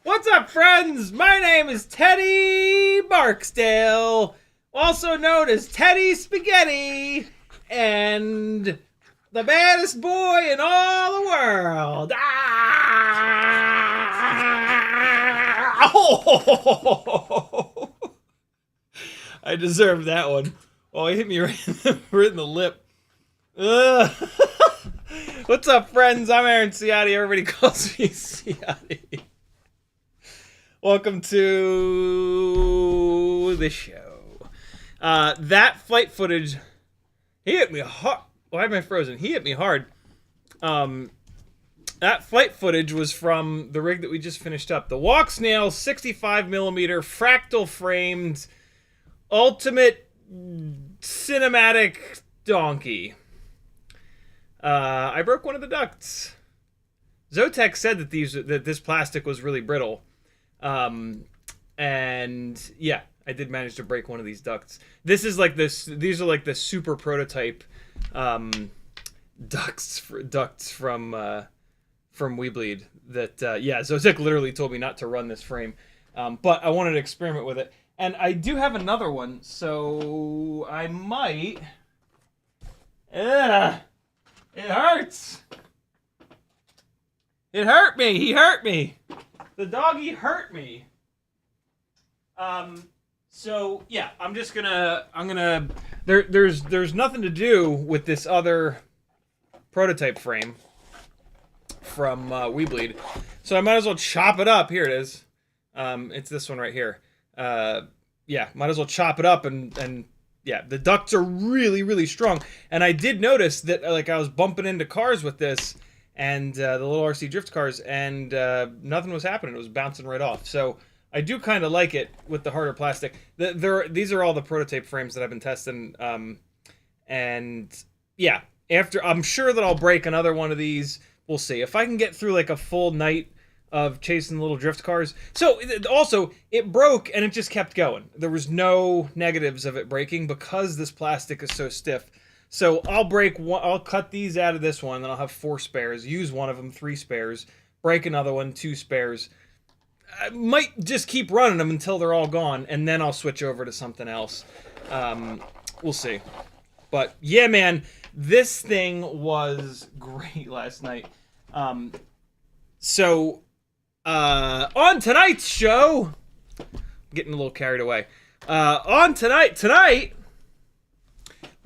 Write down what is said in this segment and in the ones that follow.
What's up, friends? My name is Teddyyyyyyy Barksdale, also known as Teddy Spaghetti, and the baddest boy in all the world. Ah! Oh! I deserved that one. Oh, he hit me right in the lip. What's up, friends? I'm Aaron Ciotti. Everybody calls me Ciotti. Welcome to the show. That flight footage, he hit me hard. Why am I frozen? He hit me hard. That flight footage was from the rig that we just finished up. The Walksnail 65mm fractal framed ultimate cinematic donkey. I broke one of the ducts. Zotec said that this plastic was really brittle. And yeah, I did manage to break one of these ducts. These are like the super prototype ducts from Weebleed that yeah, Zotec literally told me not to run this frame. But I wanted to experiment with it. And I do have another one, so I might. It hurts. It hurt me. He hurt me. The doggy hurt me. So yeah, there's nothing to do with this other prototype frame from Weebleed. So I might as well chop it up. Here it is. It's this one right here. Yeah, might as well chop it up and yeah, the ducts are really, really strong. And I did notice that like I was bumping into cars with this and the little RC drift cars, and nothing was happening. It was bouncing right off. So I do kind of like it with the harder plastic. These are all the prototype frames that I've been testing. And yeah, I'm sure that I'll break another one of these. We'll see. If I can get through like a full night of chasing little drift cars. So also, it broke and it just kept going. There was no negatives of it breaking because this plastic is so stiff. So I'll cut these out of this one, then I'll have 4 spares, use one of them, 3 spares, break another one, 2 spares. I might just keep running them until they're all gone, and then I'll switch over to something else. We'll see. But yeah, man, this thing was great last night. So on tonight's show, I'm getting a little carried away. Tonight,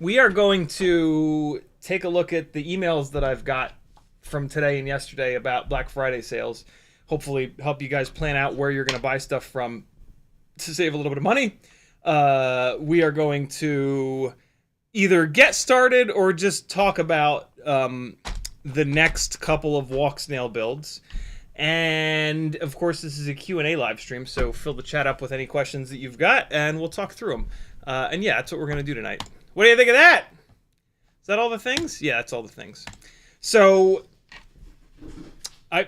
we are going to take a look at the emails that I've got from today and yesterday about Black Friday sales. Hopefully help you guys plan out where you're going to buy stuff from to save a little bit of money. We are going to either get started or just talk about the next couple of Walksnail builds. And of course, this is a Q&A live stream, so fill the chat up with any questions that you've got, and we'll talk through them. And yeah, that's what we're going to do tonight. What do you think of that? Is that all the things? Yeah, that's all the things. So, hi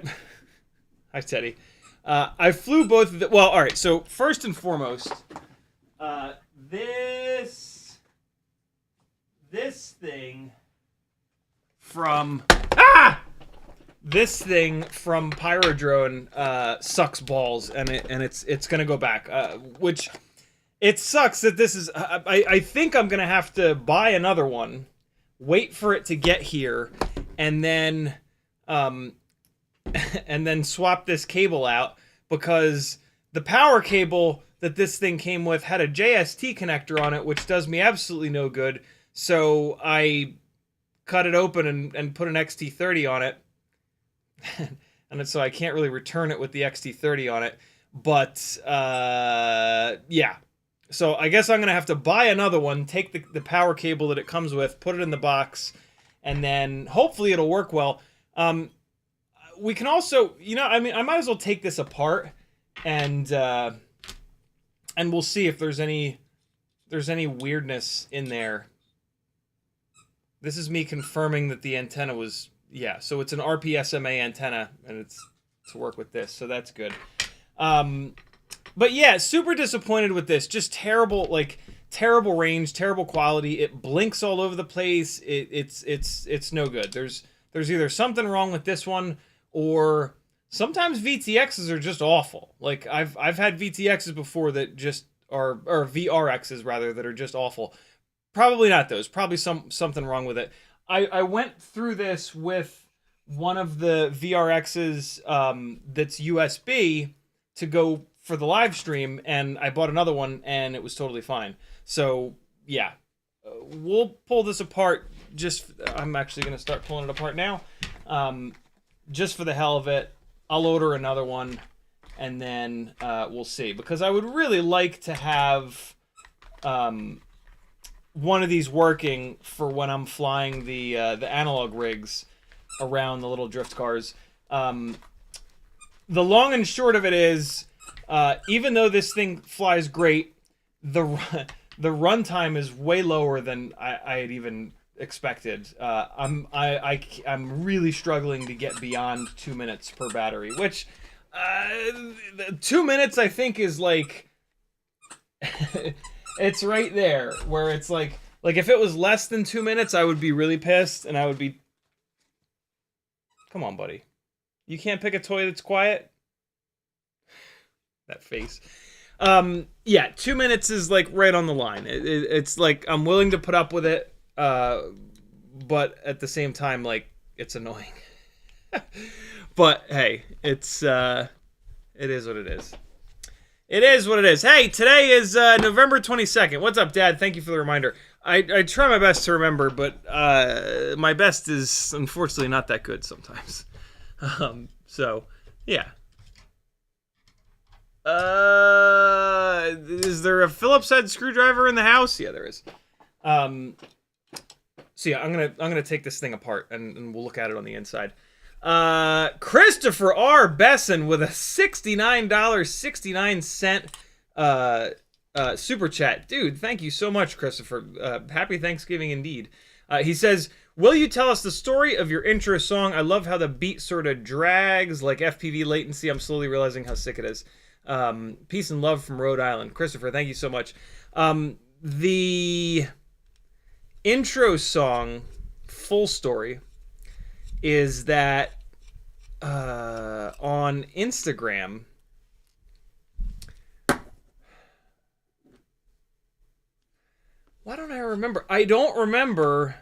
Teddy. I flew both of the, well, all right, so first and foremost, this thing from, this thing from Pyrodrone sucks balls, and it's gonna go back. Which it sucks that this is. I think I'm gonna have to buy another one, wait for it to get here, and then swap this cable out, because the power cable that this thing came with had a JST connector on it, which does me absolutely no good. So I cut it open and put an XT30 on it. And so I can't really return it with the XT30 on it. But, yeah. So I guess I'm going to have to buy another one, take the power cable that it comes with, put it in the box, and then hopefully it'll work well. We can also, you know, I mean, I might as well take this apart and we'll see if there's any weirdness in there. This is me confirming that the antenna was, yeah, so it's an RPSMA antenna, and it's to work with this, so that's good. But yeah, super disappointed with this. Just terrible, like, terrible range, terrible quality. It blinks all over the place. It's no good. There's either something wrong with this one, or sometimes VTXs are just awful. Like, I've had VTXs before that just are, or VRXs rather, that are just awful. Probably not those. Probably something wrong with it. I went through this with one of the VRXs that's USB to go for the live stream, and I bought another one, and it was totally fine. So, yeah. We'll pull this apart. I'm actually going to start pulling it apart now. Just for the hell of it. I'll order another one, and then we'll see. Because I would really like to have one of these working for when I'm flying the analog rigs around the little drift cars. The long and short of it is, even though this thing flies great, the runtime is way lower than I had even expected. I'm really struggling to get beyond 2 minutes per battery, which 2 minutes I think is like it's right there where it's like if it was less than 2 minutes, I would be really pissed, and I would be, come on, buddy, you can't pick a toy that's quiet. That face. Yeah, 2 minutes is like right on the line. It's like I'm willing to put up with it, but at the same time, like, it's annoying. But hey, it is what it is. It is what it is. Hey, today is November 22nd. What's up, Dad? Thank you for the reminder. I try my best to remember, but my best is unfortunately not that good sometimes. So, yeah. Is there a Phillips head screwdriver in the house? Yeah, there is. So yeah, I'm gonna take this thing apart, and we'll look at it on the inside. Christopher R. Besson with a $69.69 super chat. Dude, thank you so much, Christopher. Happy Thanksgiving indeed. He says, will you tell us the story of your intro song? I love how the beat sort of drags like FPV latency. I'm slowly realizing how sick it is. Peace and love from Rhode Island. Christopher, thank you so much. The intro song, full story, is that on Instagram, why don't I remember? I don't remember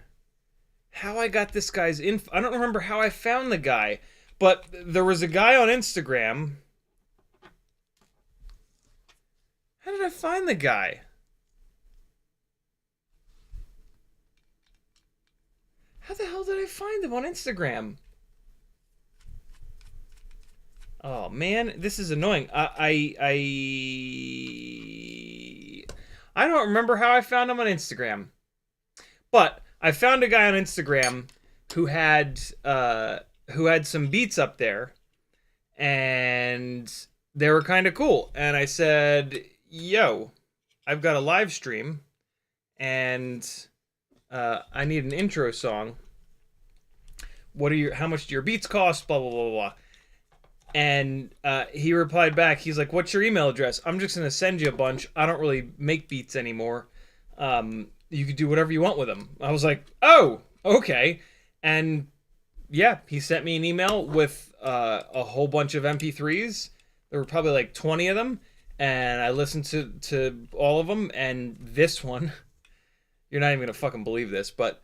how I got this guy's info. I don't remember how I found the guy, but there was a guy on Instagram. How did I find the guy? How the hell did I find him on Instagram? Oh man, this is annoying. I don't remember how I found him on Instagram, but I found a guy on Instagram who had some beats up there, and they were kind of cool. And I said, "Yo, I've got a live stream, and I need an intro song. How much do your beats cost? Blah blah blah blah." And he replied back. He's like, "What's your email address? I'm just gonna send you a bunch. I don't really make beats anymore. You could do whatever you want with them." I was like, "Oh, okay." And yeah, he sent me an email with a whole bunch of MP3s. There were probably like 20 of them, and I listened to all of them. And this one, you're not even gonna fucking believe this, but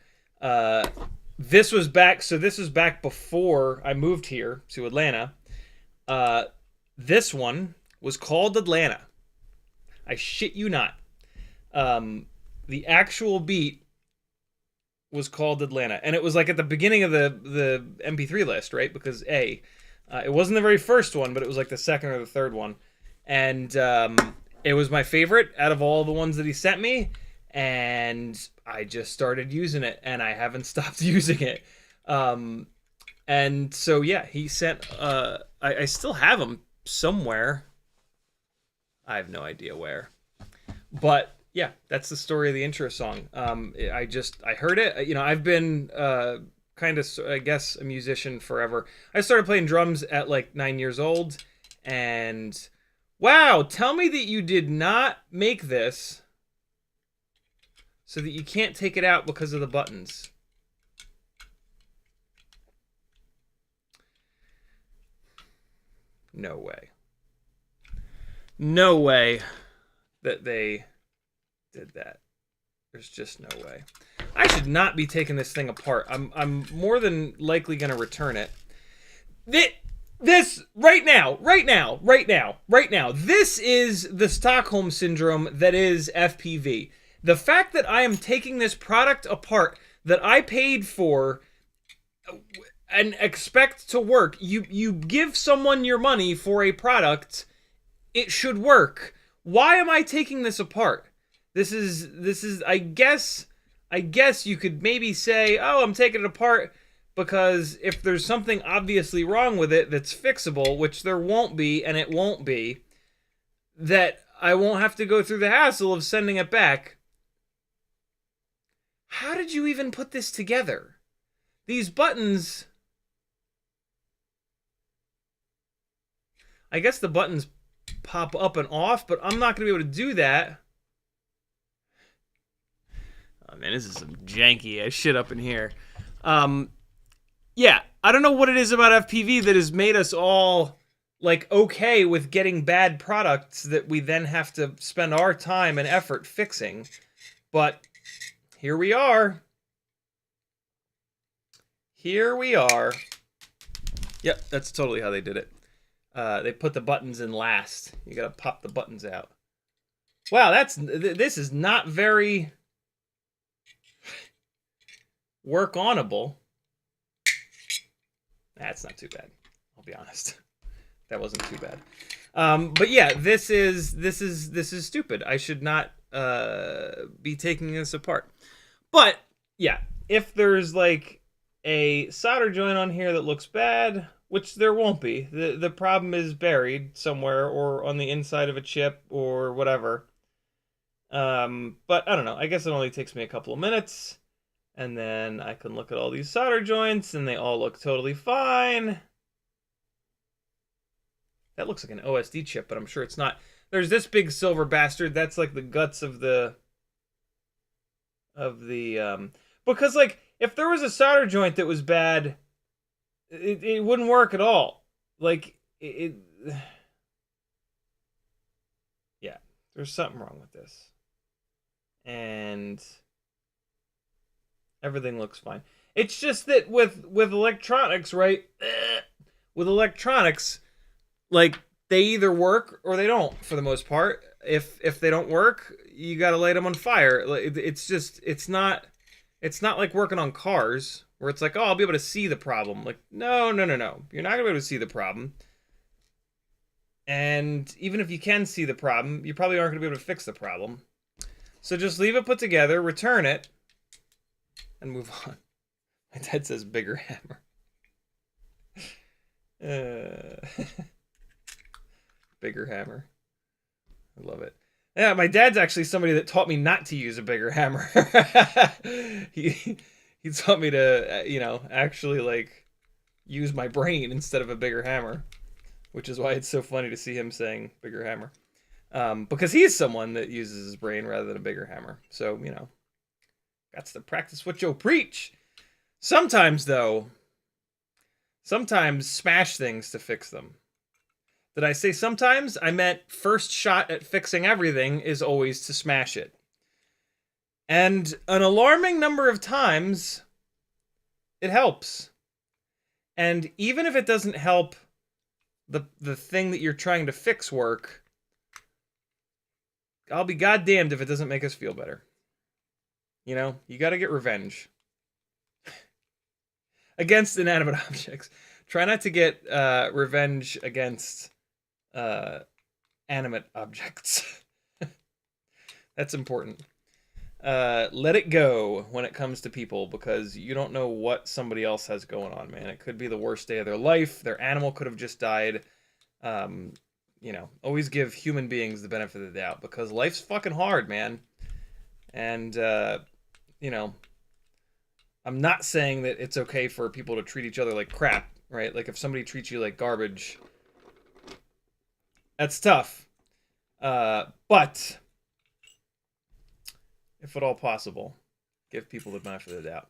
this was back. So this was back before I moved here to Atlanta. This one was called Atlanta. I shit you not. The actual beat was called Atlanta, and it was like at the beginning of the MP3 list, right? Because it wasn't the very first one, but it was like the second or the third one, and it was my favorite out of all the ones that he sent me, and I just started using it, and I haven't stopped using it. And so yeah, he sent. I still have them somewhere. I have no idea where, but. Yeah, that's the story of the intro song. I heard it. You know, I've been kind of, I guess, a musician forever. I started playing drums at like 9 years old. And wow, tell me that you did not make this so that you can't take it out because of the buttons. No way. No way that they did that. There's just no way. I should not be taking this thing apart. I'm more than likely gonna return it. This right now. This is the Stockholm syndrome that is FPV. The fact that I am taking this product apart that I paid for and expect to work. You give someone your money for a product, it should work. Why am I taking this apart? This is I guess you could maybe say, oh, I'm taking it apart because if there's something obviously wrong with it that's fixable, which there won't be, and it won't be, that I won't have to go through the hassle of sending it back. How did you even put this together? These buttons... I guess the buttons pop up and off, but I'm not going to be able to do that. Oh, man, this is some janky ass shit up in here. Yeah, I don't know what it is about FPV that has made us all, like, okay with getting bad products that we then have to spend our time and effort fixing. But here we are. Here we are. Yep, that's totally how they did it. They put the buttons in last. You gotta pop the buttons out. Wow, this is not very work-onable. That's not too bad. I'll be honest. That wasn't too bad. But yeah, this is stupid. I should not be taking this apart. But yeah, if there's like a solder joint on here that looks bad, which there won't be. The problem is buried somewhere or on the inside of a chip or whatever. But I don't know. I guess it only takes me a couple of minutes. And then I can look at all these solder joints and they all look totally fine. That looks like an OSD chip, but I'm sure it's not. There's this big silver bastard. That's like the guts of the... because like, if there was a solder joint that was bad... It wouldn't work at all. Like, yeah, there's something wrong with this. And everything looks fine. It's just that with electronics, right? With electronics, like, they either work or they don't, for the most part. If they don't work, you gotta light them on fire. It's just, it's not like working on cars, where it's like, oh, I'll be able to see the problem. Like, no. You're not going to be able to see the problem. And even if you can see the problem, you probably aren't going to be able to fix the problem. So just leave it put together, return it, and move on. My dad says bigger hammer. Bigger hammer. I love it. Yeah, my dad's actually somebody that taught me not to use a bigger hammer. He taught me to, you know, actually, like, use my brain instead of a bigger hammer. Which is why it's so funny to see him saying bigger hammer. Because he's someone that uses his brain rather than a bigger hammer. So, you know, that's to practice what you preach. Sometimes, though, Sometimes smash things to fix them. Did I say sometimes? I meant first shot at fixing everything is always to smash it. And an alarming number of times, it helps. And even if it doesn't help the thing that you're trying to fix work, I'll be goddamned if it doesn't make us feel better. You know, you gotta get revenge. Against inanimate objects. Try not to get revenge against animate objects. That's important. Let it go when it comes to people, because you don't know what somebody else has going on, man. It could be the worst day of their life. Their animal could have just died. You know, always give human beings the benefit of the doubt, because life's fucking hard, man. And, you know, I'm not saying that it's okay for people to treat each other like crap, right? Like, if somebody treats you like garbage, that's tough. But if at all possible, give people the benefit of the doubt.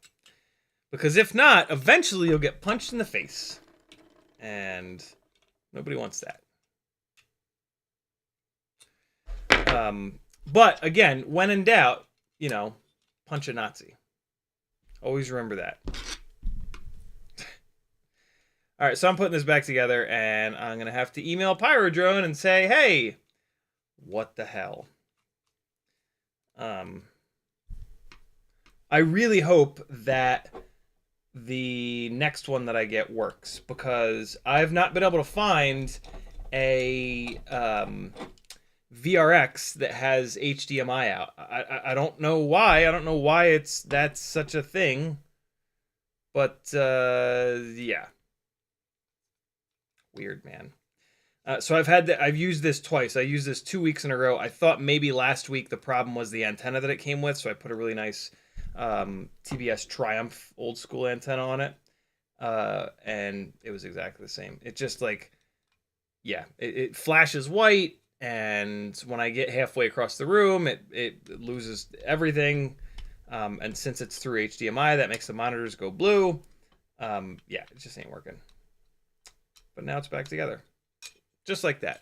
Because if not, eventually you'll get punched in the face. And nobody wants that. But again, when in doubt, you know, punch a Nazi. Always remember that. All right, so I'm putting this back together, and I'm going to have to email Pyrodrone and say, hey, what the hell? I really hope that the next one that I get works, because I've not been able to find a VRX that has HDMI out. I don't know why. I don't know why that's such a thing. But yeah. Weird, man. So I've used this twice. I used this 2 weeks in a row. I thought maybe last week the problem was the antenna that it came with, so I put a really nice TBS Triumph old school antenna on it. And it was exactly the same. It just like, yeah, it flashes white, and when I get halfway across the room, it loses everything. And since it's through HDMI, that makes the monitors go blue. Yeah, it just ain't working. But now it's back together. Just like that.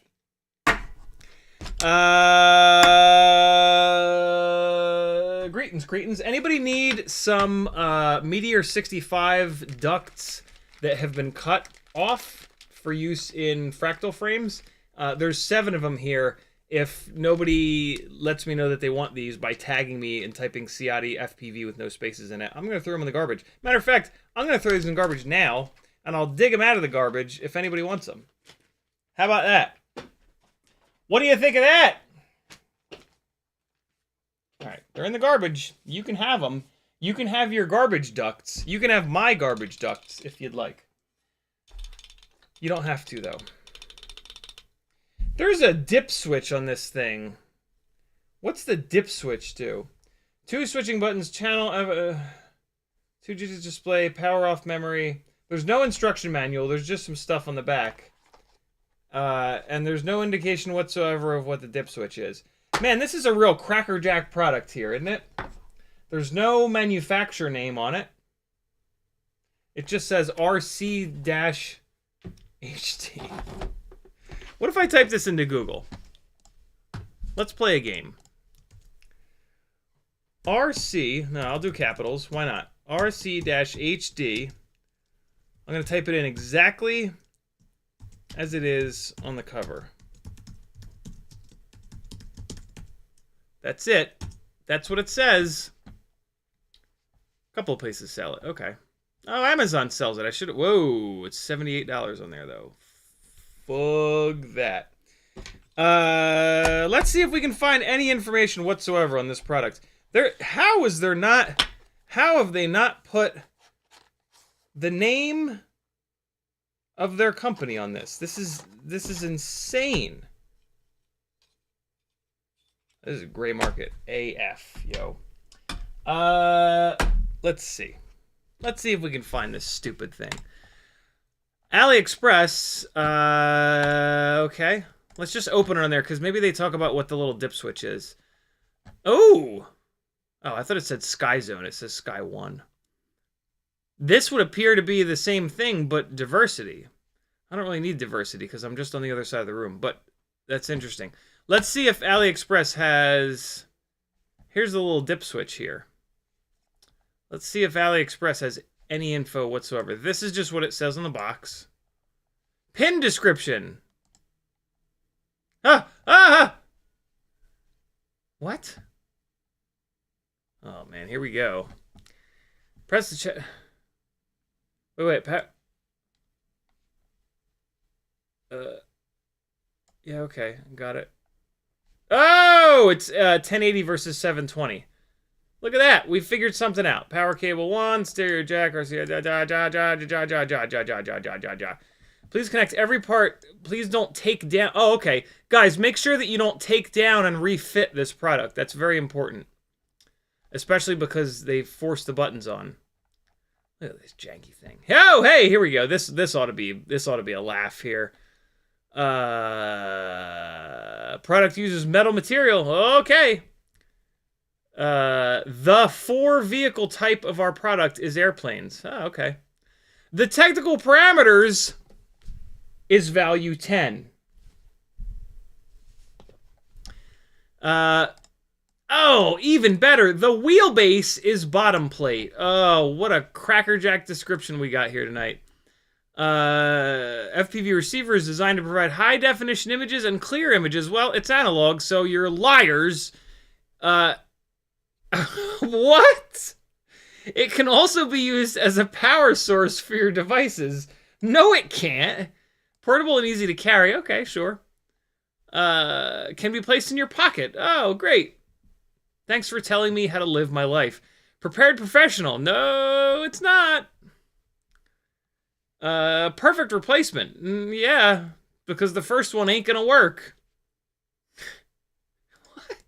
Greetings, cretins. Anybody need some Meteor 65 ducts that have been cut off for use in Fractal frames? There's 7 of them here. If nobody lets me know that they want these by tagging me and typing CiottiFPV with no spaces in it, I'm going to throw them in the garbage. Matter of fact, I'm going to throw these in the garbage now, and I'll dig them out of the garbage if anybody wants them. How about that? What do you think of that? All right, they're in the garbage. You can have them. You can have your garbage ducts. You can have my garbage ducts if you'd like. You don't have to, though. There's a dip switch on this thing. What's the dip switch do? 2 switching buttons, channel, 2 display, power off memory. There's no instruction manual. There's just some stuff on the back. And there's no indication whatsoever of what the dip switch is. Man, this is a real crackerjack product here, isn't it? There's no manufacturer name on it. It just says RC-HD. What if I type this into Google? Let's play a game. RC, no, I'll do capitals. Why not? RC-HD. I'm going to type it in exactly as it is on the cover. That's it. That's what it says. A couple of places sell it. Okay. Oh, Amazon sells it. I should. Whoa, it's $78 on there though. Fuck that. Let's see if we can find any information whatsoever on this product. How have they not put the name of their company on this? This is insane. This is gray market AF, yo. Let's see. Let's see if we can find this stupid thing. AliExpress, okay. Let's just open it on there, because maybe they talk about what the little dip switch is. Oh! Oh, I thought it said Sky Zone. It says Sky 1. This would appear to be the same thing, but diversity. I don't really need diversity because I'm just on the other side of the room, but that's interesting. Let's see if AliExpress has... Here's the little dip switch here. Let's see if AliExpress has any info whatsoever. This is just what it says on the box. Pin description. What? Oh, man, here we go. Press the chat. Wait, yeah, okay, got it. Oh, it's 1080 versus 720. Look at that. We figured something out. Power cable 1, stereo jack, Please connect every part. Please don't take down. Oh, okay. Guys, make sure that you don't take down and refit this product. That's very important. Especially because they forced the buttons on. Look at this janky thing. Oh, hey, here we go. This ought to be a laugh here. Product uses metal material. Okay. The 4 vehicle type of our product is airplanes. Oh, okay. The technical parameters is value 10. Oh, even better. The wheelbase is bottom plate. Oh, what a crackerjack description we got here tonight. FPV receiver is designed to provide high definition images and clear images. Well, it's analog, so you're liars. What? It can also be used as a power source for your devices. No, it can't. Portable and easy to carry. Okay, sure. Can be placed in your pocket. Oh, great. Thanks for telling me how to live my life. Prepared professional. No, it's not. Perfect replacement. Yeah, because the first one ain't gonna work. What?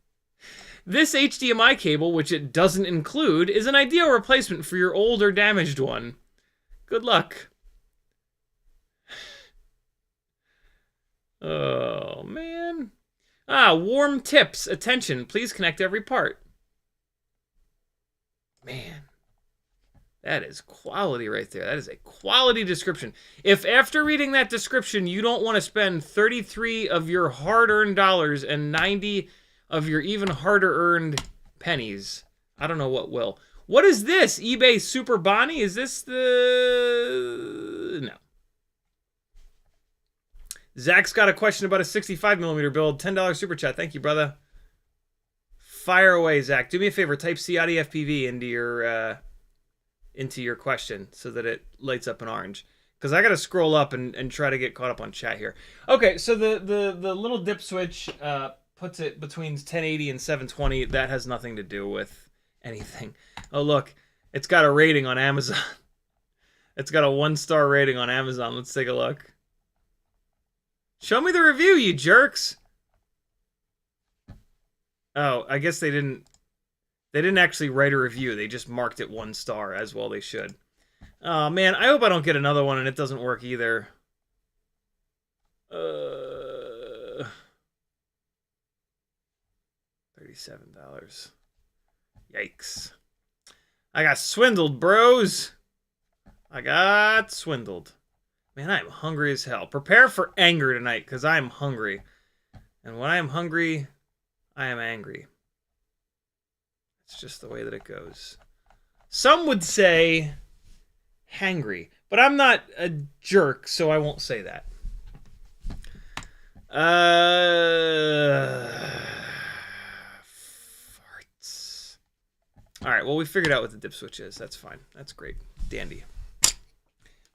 This HDMI cable, which it doesn't include, is an ideal replacement for your old or damaged one. Good luck. Oh, man. Warm tips. Attention, please connect every part. Man. That is quality right there. That is a quality description. If after reading that description, you don't want to spend 33 of your hard-earned dollars and 90 of your even harder-earned pennies, I don't know what will. What is this? eBay Super Bonnie? Is this the... No. Zach's got a question about a 65mm build. $10 super chat. Thank you, brother. Fire away, Zach. Do me a favor. Type CiottiFPV into your question so that it lights up in orange. Because I got to scroll up and try to get caught up on chat here. Okay, so the little dip switch puts it between 1080 and 720. That has nothing to do with anything. Oh, look. It's got a rating on Amazon. It's got a 1-star rating on Amazon. Let's take a look. Show me the review, you jerks. Oh, I guess they didn't actually write a review. They just marked it 1 star, as well they should. Oh, man, I hope I don't get another one and it doesn't work either. $37. Yikes. I got swindled, bros. I got swindled. Man, I am hungry as hell. Prepare for anger tonight, because I am hungry. And when I am hungry, I am angry. It's just the way that it goes. Some would say hangry, but I'm not a jerk, so I won't say that. Farts. Alright, well, we figured out what the dip switch is. That's fine. That's great. Dandy.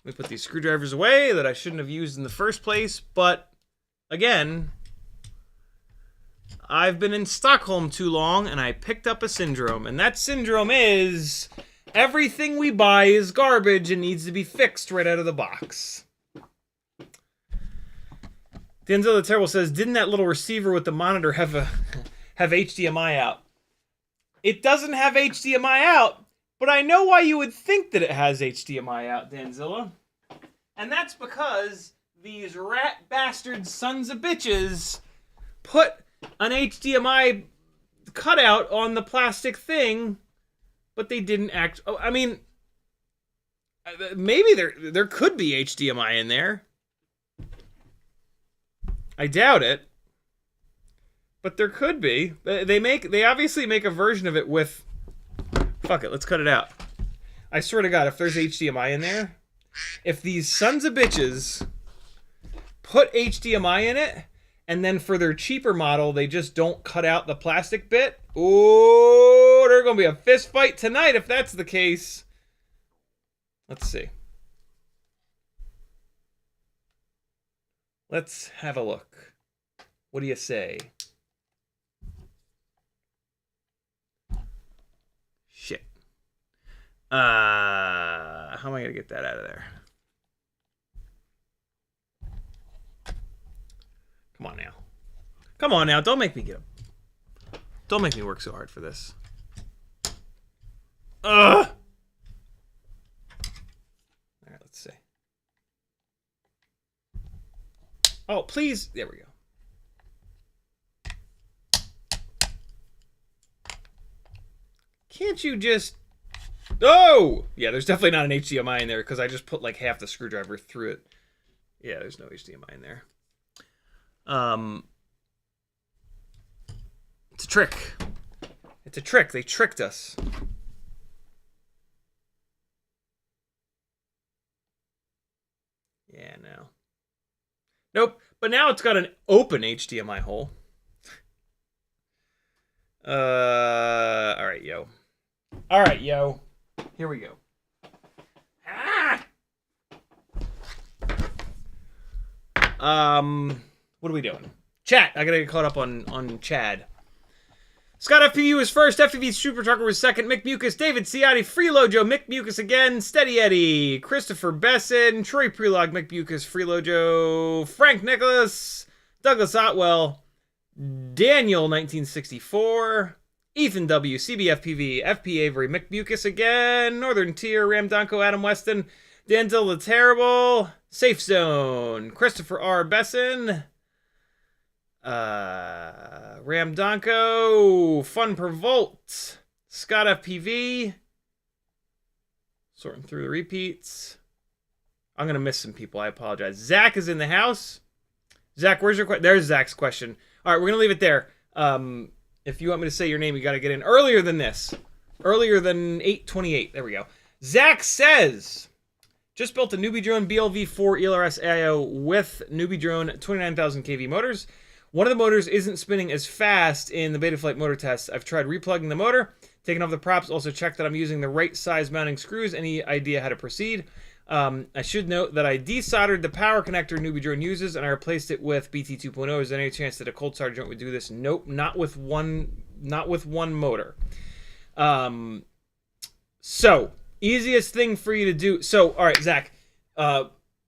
Let me put these screwdrivers away that I shouldn't have used in the first place, but again, I've been in Stockholm too long and I picked up a syndrome, and that syndrome is everything we buy is garbage and needs to be fixed right out of the box. Denzel the Terrible says, didn't that little receiver with the monitor have HDMI out? It doesn't have HDMI out. But I know why you would think that it has HDMI out, Danzilla. And that's because these rat bastard sons of bitches put an HDMI cutout on the plastic thing, but they didn't act... Oh, I mean, Maybe there could be HDMI in there. I doubt it, but there could be. They obviously make a version of it with. Fuck it, let's cut it out. I swear to God, if there's HDMI in there, if these sons of bitches put HDMI in it, and then for their cheaper model, they just don't cut out the plastic bit. Oh, there's gonna be a fist fight tonight if that's the case. Let's see. Let's have a look. What do you say? Shit. How am I gonna get that out of there? Come on now. Come on now. Don't make me Don't make me work so hard for this. Ugh. All right, let's see. Oh, please. There we go. Can't you just... Oh! Yeah, there's definitely not an HDMI in there because I just put like half the screwdriver through it. Yeah, there's no HDMI in there. It's a trick. It's a trick. They tricked us. Yeah, no. Nope. But now it's got an open HDMI hole. All right, yo. All right, yo. Here we go. Ah! What are we doing? Chat. I gotta get caught up on Chad. ScottFPV was first. FPV Super Trucker was second. Mick Mucus, David Ciotti, Freelojo, Mick Mucus again, Steady Eddie, Christopher Besson, Troy Prelog, Mick Mucus, Freelojo, Frank Nicholas, Douglas Otwell, Daniel 1964, Ethan W, CBFPV, FP Avery, Mick Mucus again, Northern Tier, Ram Donko, Adam Weston, Denzel the Terrible, Safe Zone, Christopher R. Besson, Ram Donko, Fun Per Volt, ScottFPV, sorting through the repeats. I'm gonna miss some people, I apologize. Zach is in the house. Zach, where's your question? There's Zach's question. All right, we're gonna leave it there. If you want me to say your name, you gotta get in earlier than this. Earlier than 8:28. There we go. Zach says, just built a Newbie Drone BLV4 ELRS AIO with Newbie Drone 29,000 kV motors. One of the motors isn't spinning as fast in the Betaflight motor test. I've tried replugging the motor, taking off the props, also checked that I'm using the right size mounting screws. Any idea how to proceed? I should note that I desoldered the power connector Newbie Drone uses, and I replaced it with BT 2.0. Is there any chance that a cold solder joint would do this? Nope, not with one motor. So easiest thing for you to do. So all right, Zach.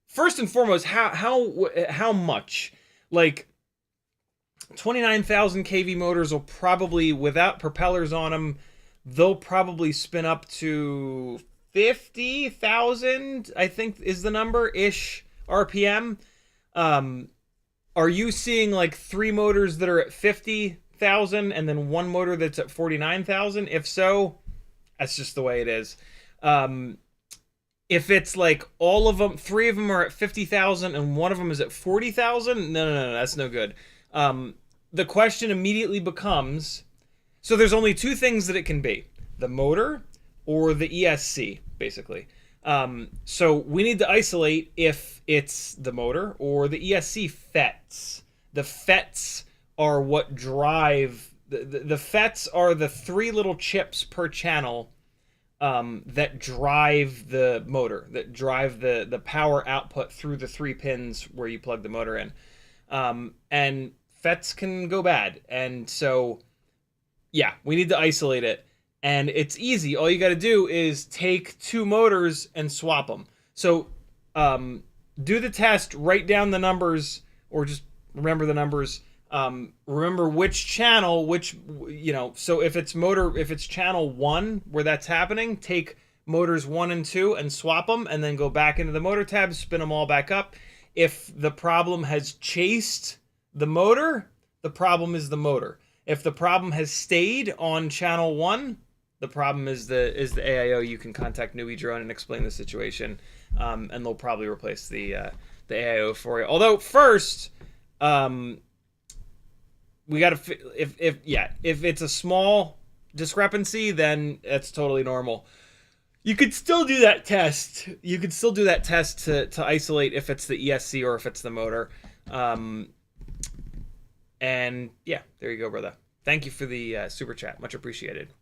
First and foremost, how much? Like 29,000 kV motors will probably, without propellers on them, they'll probably spin up to 50,000, I think is the number-ish RPM. Are you seeing like 3 motors that are at 50,000 and then 1 motor that's at 49,000? If so, that's just the way it is. If it's like all of them, 3 of them are at 50,000 and 1 of them is at 40,000, no, that's no good. The question immediately becomes, so there's only 2 things that it can be: the motor or the ESC, basically. So we need to isolate if it's the motor or the ESC FETs. The FETs are what drive, the FETs are the 3 little chips per channel that drive the motor, that drive the power output through the 3 pins where you plug the motor in. And FETs can go bad. And so, yeah, we need to isolate it. And it's easy. All you got to do is take 2 motors and swap them. So do the test, write down the numbers, or just remember the numbers. Remember which channel, so if it's channel 1 where that's happening, take motors 1 and 2 and swap them, and then go back into the motor tab, spin them all back up. If the problem has chased the motor, the problem is the motor. If the problem has stayed on channel 1, the problem is the AIO, you can contact Newbie Drone and explain the situation, and they'll probably replace the AIO for you. Although first, we got to if it's a small discrepancy, then that's totally normal. You could still do that test. You could still do that test to isolate if it's the ESC or if it's the motor. And yeah, there you go, brother. Thank you for the super chat. Much appreciated.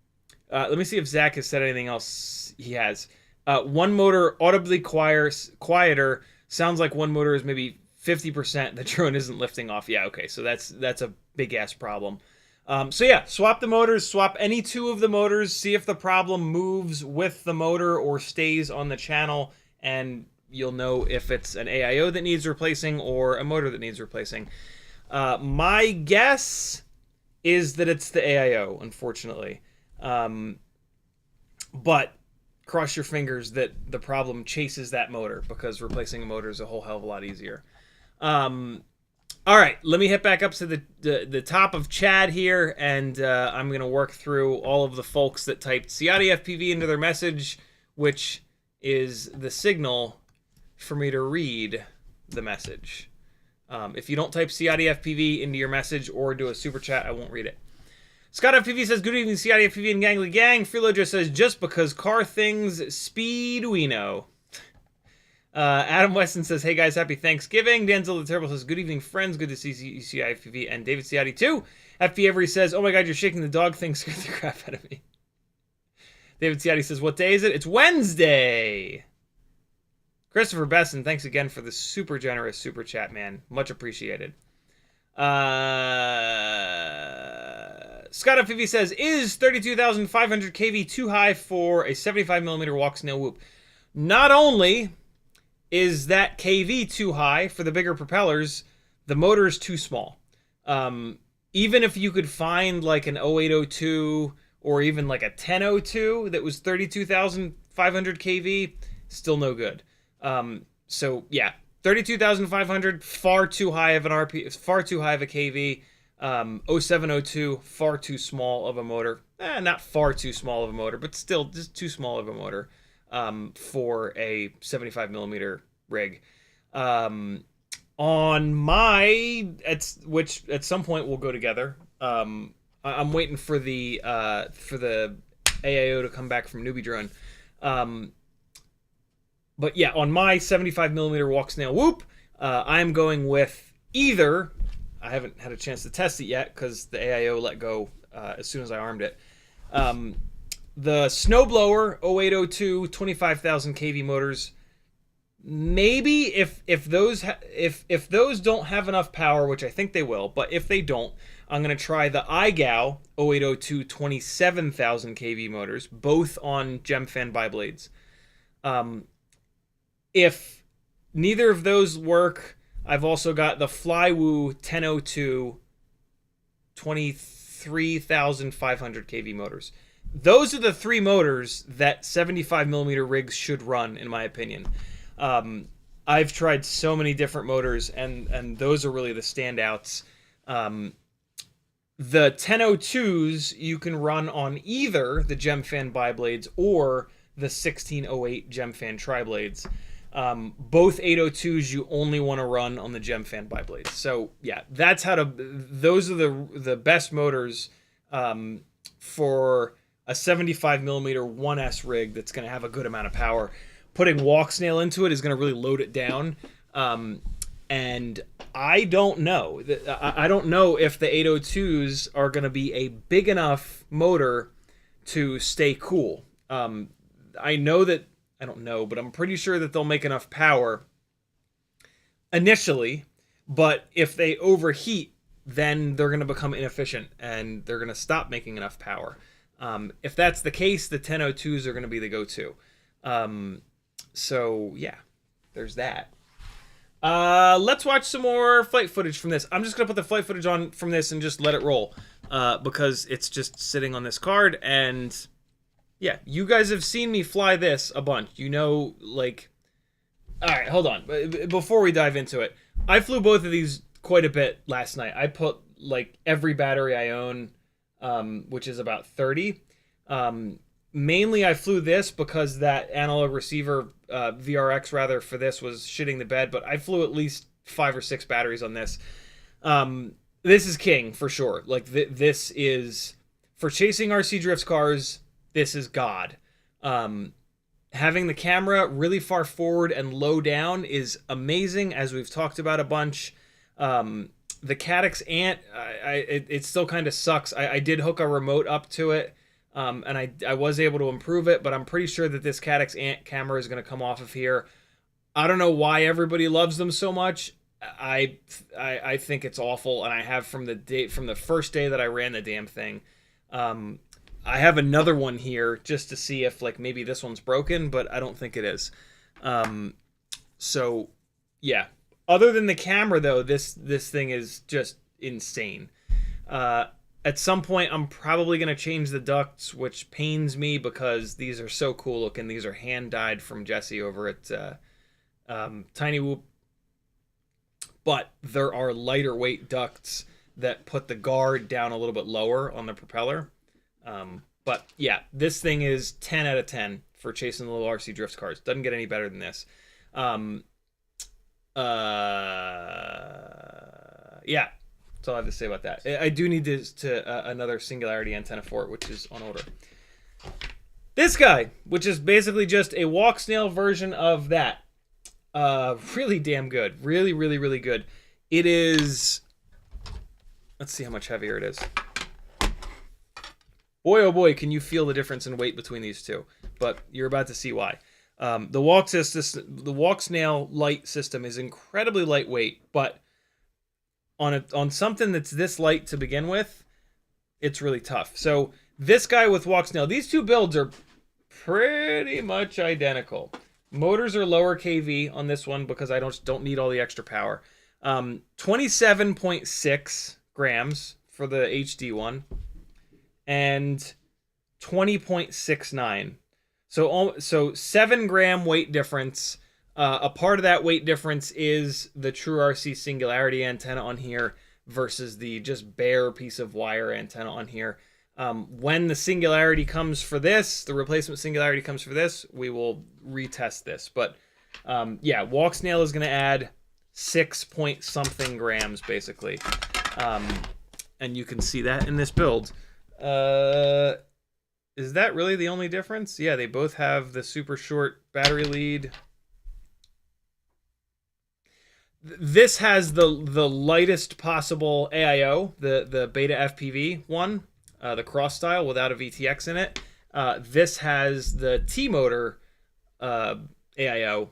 Let me see if Zach has said anything else. He has. One motor audibly quieter. Sounds like one motor is maybe 50%. The drone isn't lifting off. Yeah, okay. So that's a big ass problem. So yeah, swap the motors, swap any two of the motors, see if the problem moves with the motor or stays on the channel, and you'll know if it's an AIO that needs replacing or a motor that needs replacing. My guess is that it's the AIO, unfortunately. But cross your fingers that the problem chases that motor, because replacing a motor is a whole hell of a lot easier. All right, let me hit back up to the top of Chad here, and I'm going to work through all of the folks that typed CiottiFPV into their message, which is the signal for me to read the message. If you don't type CiottiFPV into your message or do a super chat, I won't read it. ScottFPV says, good evening, CiottiFPV and Gangly Gang. Freelo just says, just because car things speed, we know. Adam Weston says, hey guys, happy Thanksgiving. Danzel the Terrible says, good evening, friends. Good to see CiottiFPV. And David Ciotti too. FP Every says, oh my god, you're shaking the dog thing. Scared the crap out of me. David Ciotti says, what day is it? It's Wednesday. Christopher Besson, thanks again for the super generous super chat, man. Much appreciated. ScottFPV says, is 32,500 kV too high for a 75mm Walksnail whoop? Not only is that kV too high for the bigger propellers, the motor is too small. Even if you could find like an 0802 or even like a 1002 that was 32,500 kV, still no good. So yeah, 32,500, far too high of an RP, far too high of a kV. 0702, far too small of a motor. Not far too small of a motor, but still just too small of a motor. For a 75mm rig. On my, which at some point will go together. I'm waiting for the AIO to come back from Newbie Drone. But yeah, on my 75mm Walksnail whoop, I'm going with either, I haven't had a chance to test it yet because the AIO let go as soon as I armed it. The Snowblower 0802 25,000 kV motors, maybe if those don't have enough power, which I think they will, but if they don't, I'm going to try the iGao 0802 27,000 kV motors, both on Gemfan biblades. If neither of those work, I've also got the Flywoo 1002 23,500 kV motors. Those are the three motors that 75mm rigs should run, in my opinion. I've tried so many different motors, and those are really the standouts. The 1002s you can run on either the Gemfan biblades or the 1608 Gemfan triblades. Both 802s you only want to run on the Gemfan biblades. So yeah, that's how to. Those are the best motors for a 75mm 1S rig that's going to have a good amount of power. Putting Walksnail into it is going to really load it down. And I don't know. I don't know if the 802s are going to be a big enough motor to stay cool. I know that, I don't know, but I'm pretty sure that they'll make enough power initially. But if they overheat, then they're going to become inefficient and they're going to stop making enough power. If that's the case, the 1002s are going to be the go-to. So yeah, there's that. Let's watch some more flight footage from this. I'm just going to put the flight footage on from this and just let it roll. Because it's just sitting on this card. And yeah, you guys have seen me fly this a bunch. You know, like... Alright, hold on. Before we dive into it, I flew both of these quite a bit last night. I put like every battery I own, which is about 30, Mainly I flew this because that analog receiver, VRX rather, for this was shitting the bed, but I flew at least 5 or 6 batteries on this. This is king for sure. Like this is, for chasing RC drifts cars, this is God. Having the camera really far forward and low down is amazing, as we've talked about a bunch. The Caddx Ant, it still kind of sucks. I did hook a remote up to it, and I was able to improve it, but I'm pretty sure that this Caddx Ant camera is going to come off of here. I don't know why everybody loves them so much. I think it's awful, and I have from the first day that I ran the damn thing. I have another one here just to see if like maybe this one's broken, but I don't think it is. So yeah. Other than the camera though, this thing is just insane. At some point I'm probably gonna change the ducts, which pains me because these are so cool looking. These are hand dyed from Jesse over at Tiny Whoop. But there are lighter weight ducts that put the guard down a little bit lower on the propeller. But yeah, this thing is 10 out of 10 for chasing the little RC drift cars. Doesn't get any better than this. Yeah, that's all I have to say about that. I do need another Singularity antenna for it, which is on order. This guy, which is basically just a Walksnail version of that. Really damn good. Really, really, really good. It is... Let's see how much heavier it is. Boy, oh boy, can you feel the difference in weight between these two. But you're about to see why. The Walksnail light system is incredibly lightweight, but on something that's this light to begin with, it's really tough. So this guy with Walksnail, these two builds are pretty much identical. Motors are lower kV on this one because I don't need all the extra power. 27.6 grams for the HD one, and 20.69. So 7 gram weight difference. A part of that weight difference is the True RC Singularity antenna on here versus the just bare piece of wire antenna on here. When the Singularity comes for this, the replacement Singularity comes for this, we will retest this. But yeah, Walksnail is going to add 6 point something grams basically. And you can see that in this build. Is that really the only difference? Yeah, they both have the super short battery lead. This has the lightest possible AIO, the Beta FPV one, the cross style without a VTX in it. This has the T-motor AIO,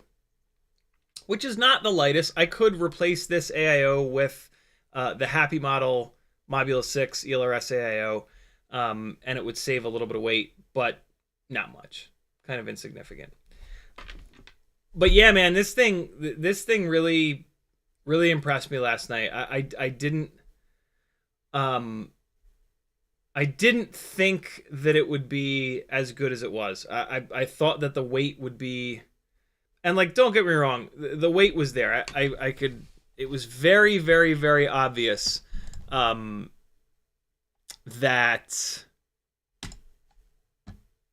which is not the lightest. I could replace this AIO with the Happy Model Mobula 6 ELRS AIO, and it would save a little bit of weight, but not much. Kind of insignificant. But yeah, man, this thing really impressed me last night. I didn't think that it would be as good as it was. I thought that the weight would be, and like, don't get me wrong, the weight was there. I could, it was very, very, very obvious that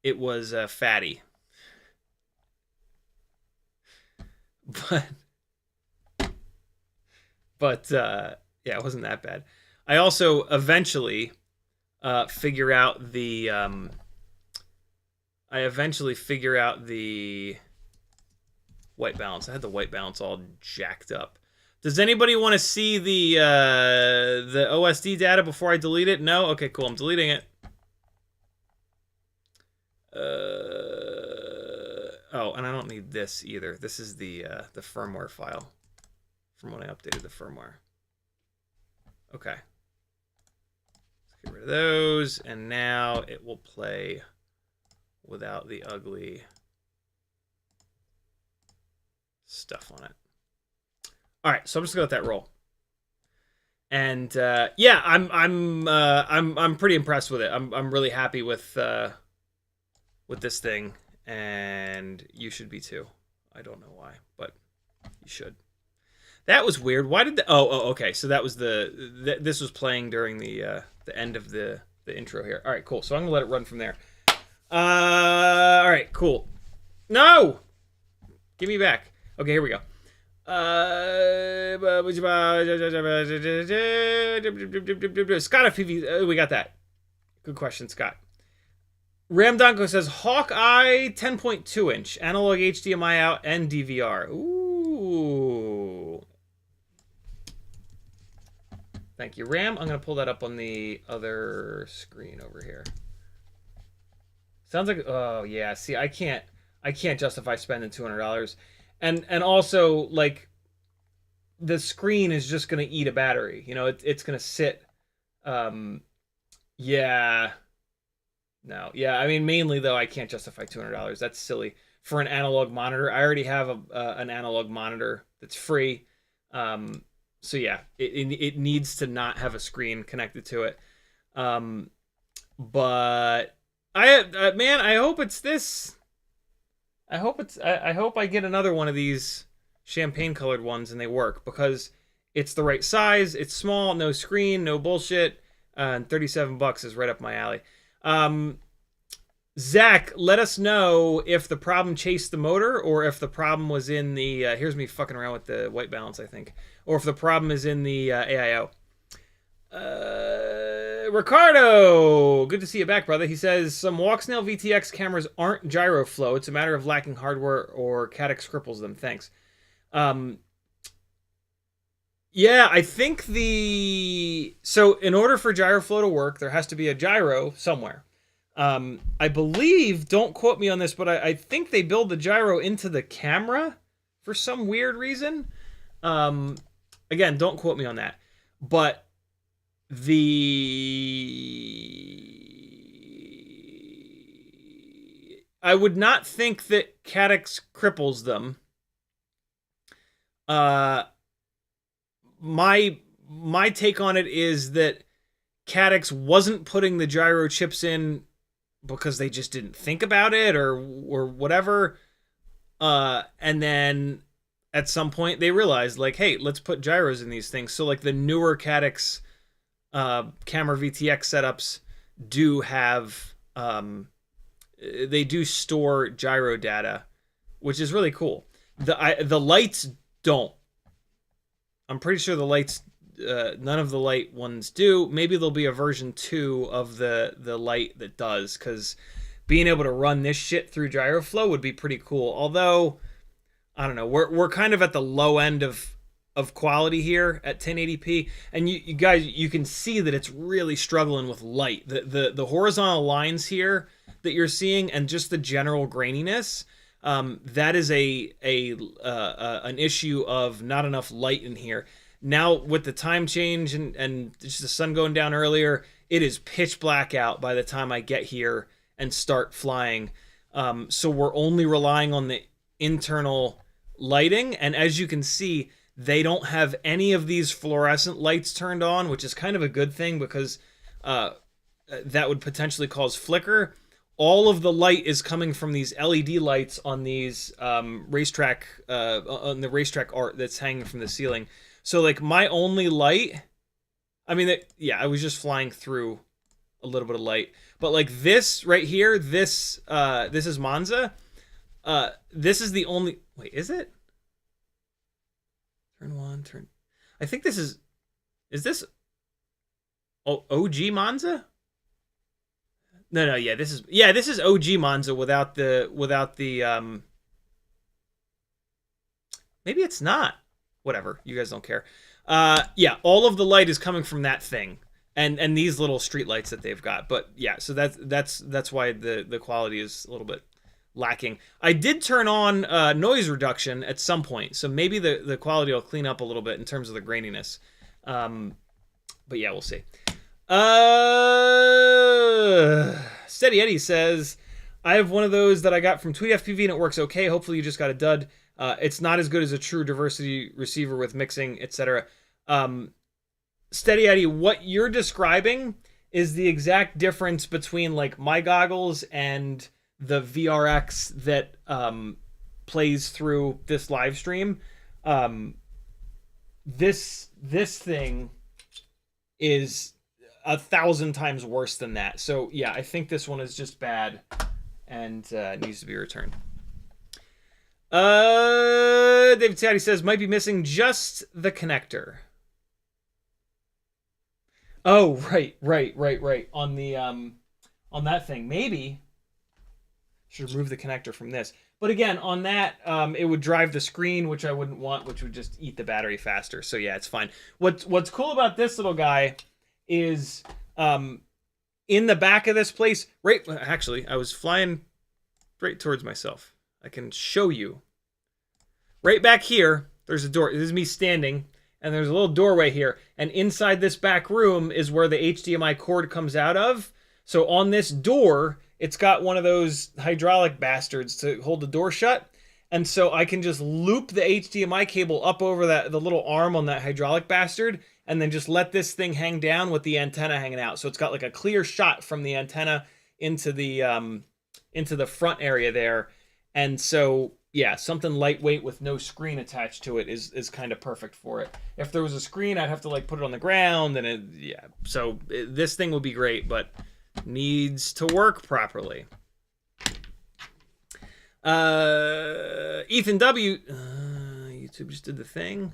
it was fatty. But yeah, it wasn't that bad. I also eventually figure out the white balance. I had the white balance all jacked up. Does anybody want to see the OSD data before I delete it? No? Okay, cool. I'm deleting it. Oh, and I don't need this either. This is the firmware file from when I updated the firmware. Okay. Let's get rid of those, and now it will play without the ugly stuff on it. All right, so I'm just gonna let that roll. And yeah, I'm pretty impressed with it. I'm really happy with this thing, and you should be too. I don't know why, but you should. That was weird. Why did the oh okay? So that was this was playing during the end of the intro here. All right, cool. So I'm gonna let it run from there. All right, cool. No! Give me back. Okay, here we go. CiottiFPV. We got that. Good question, Scott. Ramdonko says Hawkeye 10.2 inch analog HDMI out and DVR. Ooh. Thank you, Ram. I'm gonna pull that up on the other screen over here. Sounds like, oh yeah. See, I can't justify spending $200, and also like the screen is just gonna eat a battery. You know, it's gonna sit. Yeah. No, yeah. I mean, mainly though, I can't justify $200. That's silly for an analog monitor. I already have an analog monitor that's free. So yeah, it needs to not have a screen connected to it. But man, I hope it's this. I hope I get another one of these champagne colored ones and they work, because it's the right size. It's small, no screen, no bullshit. And $37 is right up my alley. Zach, let us know if the problem chased the motor or if the problem was in the, here's me fucking around with the white balance, I think. Or if the problem is in the AIO. Ricardo, good to see you back, brother. He says, some Walksnail VTX cameras aren't gyro flow. It's a matter of lacking hardware or Caddx cripples them. Thanks. Yeah, I think so in order for gyro flow to work, there has to be a gyro somewhere. I believe, don't quote me on this, but I think they build the gyro into the camera for some weird reason. Again, don't quote me on that. But I would not think that Caddx cripples them. My take on it is that Caddx wasn't putting the gyro chips in because they just didn't think about it or whatever. And then at some point they realized, like, hey, let's put gyros in these things. So like the newer Caddx camera VTX setups do have, they do store gyro data, which is really cool. The lights don't. I'm pretty sure the lights, none of the light ones do. Maybe there'll be a version 2 of the light that does, because being able to run this shit through GyroFlow would be pretty cool. Although, I don't know, we're kind of at the low end of quality here at 1080p, and you guys, you can see that it's really struggling with light. The horizontal lines here that you're seeing, and just the general graininess. That is an issue of not enough light in here. Now with the time change and just the sun going down earlier, it is pitch black out by the time I get here and start flying. So we're only relying on the internal lighting, and as you can see, they don't have any of these fluorescent lights turned on, which is kind of a good thing, because that would potentially cause flicker. All of the light is coming from these LED lights on these racetrack, on the racetrack art that's hanging from the ceiling. So like my only light, I mean, yeah, I was just flying through a little bit of light, but like this right here, this is Monza. This is the only, wait, is it? Turn one, turn. I think this is this OG Monza? No, yeah, this is OG Monza without the maybe it's not. Whatever, you guys don't care. Yeah, all of the light is coming from that thing, and these little street lights that they've got. But yeah, so that's why the quality is a little bit lacking. I did turn on noise reduction at some point, so maybe the quality will clean up a little bit in terms of the graininess. But yeah, we'll see. Steady Eddie says, I have one of those that I got from TweetFPV and it works okay. Hopefully you just got a dud. It's not as good as a true diversity receiver with mixing, etc. Steady Eddie, what you're describing is the exact difference between like my goggles and the VRX that plays through this live stream. This thing is 1,000 times worse than that. So yeah, I think this one is just bad. and needs to be returned. David Taddy says, might be missing just the connector. Oh, right. On the, on that thing. Maybe. Should remove the connector from this. But again, on that, it would drive the screen, which I wouldn't want, which would just eat the battery faster. So yeah, it's fine. What's cool about this little guy is, in the back of this place, right, actually, I was flying right towards myself. I can show you. Right back here, there's a door. This is me standing, and there's a little doorway here. And inside this back room is where the HDMI cord comes out of. So on this door, it's got one of those hydraulic bastards to hold the door shut. And so I can just loop the HDMI cable up over the little arm on that hydraulic bastard, and then just let this thing hang down with the antenna hanging out. So it's got like a clear shot from the antenna into the front area there. And so, yeah, something lightweight with no screen attached to it is kind of perfect for it. If there was a screen, I'd have to like put it on the ground, and yeah. So this thing would be great, but needs to work properly. Ethan W. YouTube just did the thing.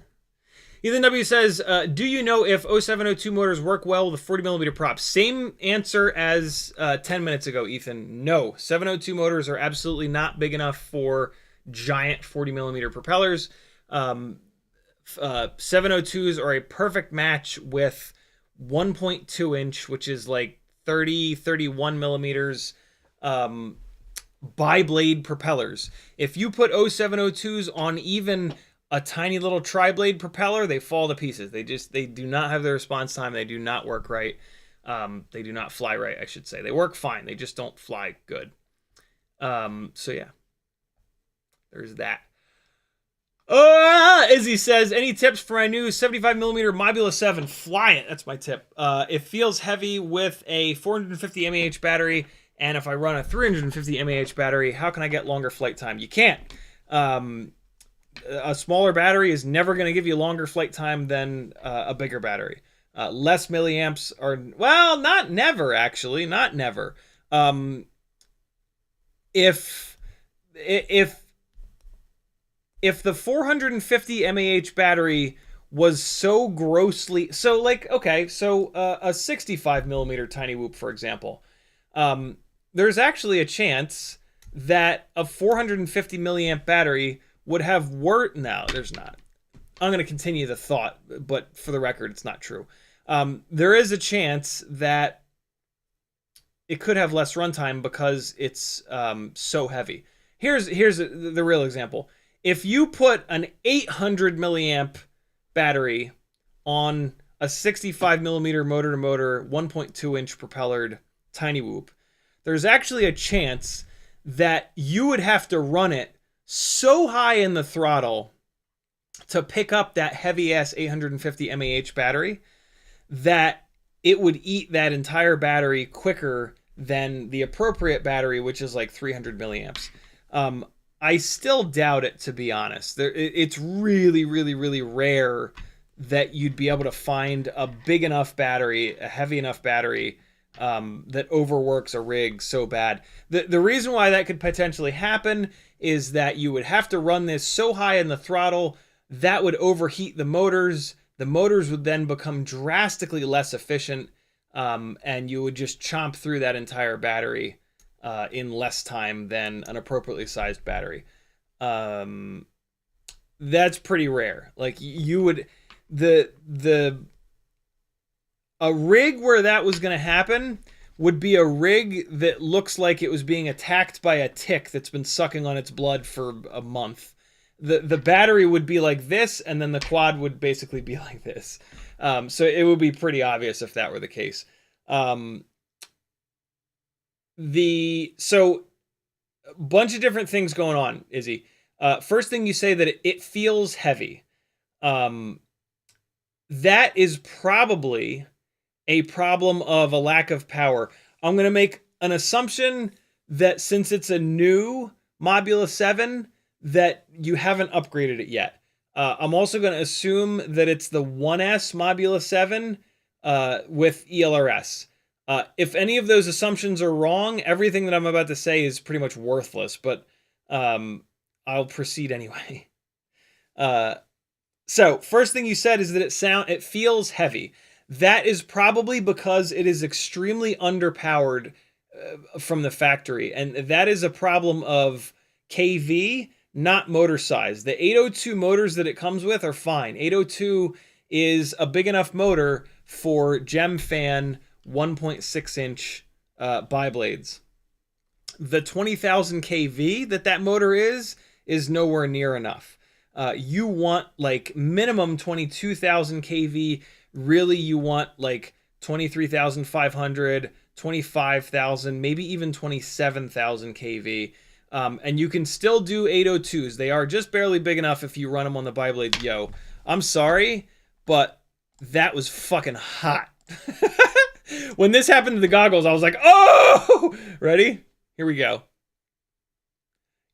Ethan W says, do you know if 0702 motors work well with a 40mm prop? Same answer as 10 minutes ago, Ethan. No, 702 motors are absolutely not big enough for giant 40mm propellers. 702s are a perfect match with 1.2 inch, which is like 31 millimeters, bi-blade propellers. If you put 0702s on even a tiny little tri-blade propeller, they fall to pieces. They do not have the response time. They do not work right. They do not fly right, I should say. They work fine. They just don't fly good. So yeah, there's that. Izzy says, any tips for my new 75mm Mobula 7? Fly it. That's my tip. It feels heavy with a 450 mAh battery, and if I run a 350 mAh battery, how can I get longer flight time? You can't. A smaller battery is never going to give you longer flight time than a bigger battery. Less milliamps are, well, not never, actually. Not never. If the 450 mAh battery was so grossly, so like, okay, so a 65mm Tiny Whoop, for example, there's actually a chance that a 450 milliamp battery would have no, there's not. I'm going to continue the thought, but for the record, it's not true. There is a chance that it could have less runtime because it's so heavy. Here's the real example. If you put an 800 milliamp battery on a 65mm motor-to-motor 1.2 inch propellered Tiny Whoop, there's actually a chance that you would have to run it so high in the throttle to pick up that heavy-ass 850 mAh battery that it would eat that entire battery quicker than the appropriate battery, which is like 300 milliamps. I still doubt it, to be honest. It's really, really, really rare that you'd be able to find a big enough battery, a heavy enough battery, that overworks a rig so bad. The reason why that could potentially happen is that you would have to run this so high in the throttle that would overheat the motors. The motors would then become drastically less efficient, and you would just chomp through that entire battery in less time than an appropriately sized battery. That's pretty rare. Like, you would, a rig where that was going to happen would be a rig that looks like it was being attacked by a tick that's been sucking on its blood for a month. The battery would be like this, and then the quad would basically be like this. So it would be pretty obvious if that were the case. So a bunch of different things going on, Izzy. First thing, you say that it feels heavy. That is probably a problem of a lack of power. I'm going to make an assumption that since it's a new Mobula 7, that you haven't upgraded it yet. I'm also going to assume that it's the 1S Mobula 7 with ELRS. If any of those assumptions are wrong, everything that I'm about to say is pretty much worthless, but I'll proceed anyway. So first thing you said is that it feels heavy. That is probably because it is extremely underpowered from the factory, and that is a problem of KV, not motor size. The 802 motors that it comes with are fine. 802 is a big enough motor for gem fan 1.6 inch bi-blades. The 20,000 kV that motor is nowhere near enough. You want like minimum 22,000 kV. Really, you want like 23,500, 25,000, maybe even 27,000 kV. And you can still do 802s. They are just barely big enough if you run them on the bi-blade. Yo, I'm sorry, but that was fucking hot. When this happened to the goggles, I was like, oh! Ready? Here we go.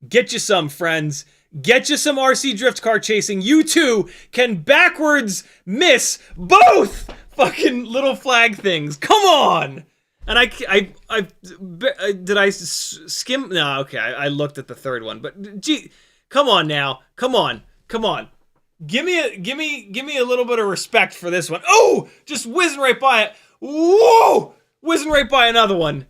Get you some, friends. Get you some RC drift car chasing. You too can backwards miss both fucking little flag things. Come on! And did I skim? No, okay, I looked at the third one, but gee, come on now, come on. Give me a little bit of respect for this one. Oh, just whizzing right by it. Whoa, whizzing right by another one.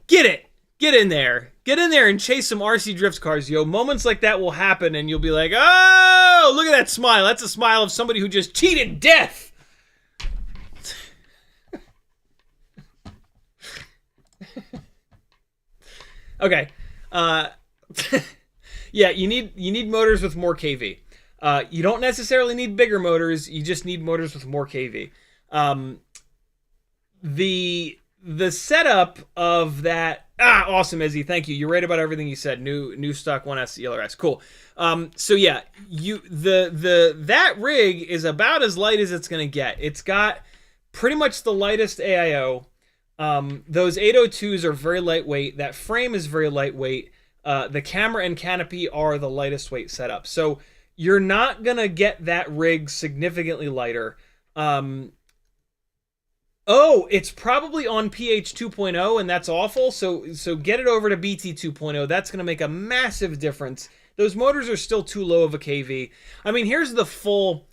Get in there and chase some RC drift cars, yo. Moments like that will happen, and you'll be like, oh, look at that smile. That's a smile of somebody who just cheated death. Okay, yeah, you need motors with more kV. You don't necessarily need bigger motors. You just need motors with more kV. The setup of that. Awesome, Izzy. Thank you. You're right about everything you said. New stock 1S ELRS. Cool. So yeah, that rig is about as light as it's gonna get. It's got pretty much the lightest AIO. Those 802s are very lightweight. That frame is very lightweight. The camera and canopy are the lightest weight setup. So you're not gonna get that rig significantly lighter. Oh, it's probably on PH 2.0, and that's awful. So get it over to BT 2.0. That's gonna make a massive difference. Those motors are still too low of a KV. I mean, here's the full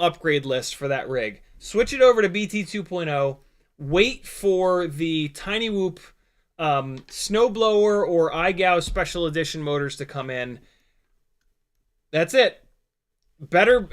upgrade list for that rig. Switch it over to BT 2.0. Wait for the Tiny Whoop snowblower or iGao special edition motors to come in. That's it. Better,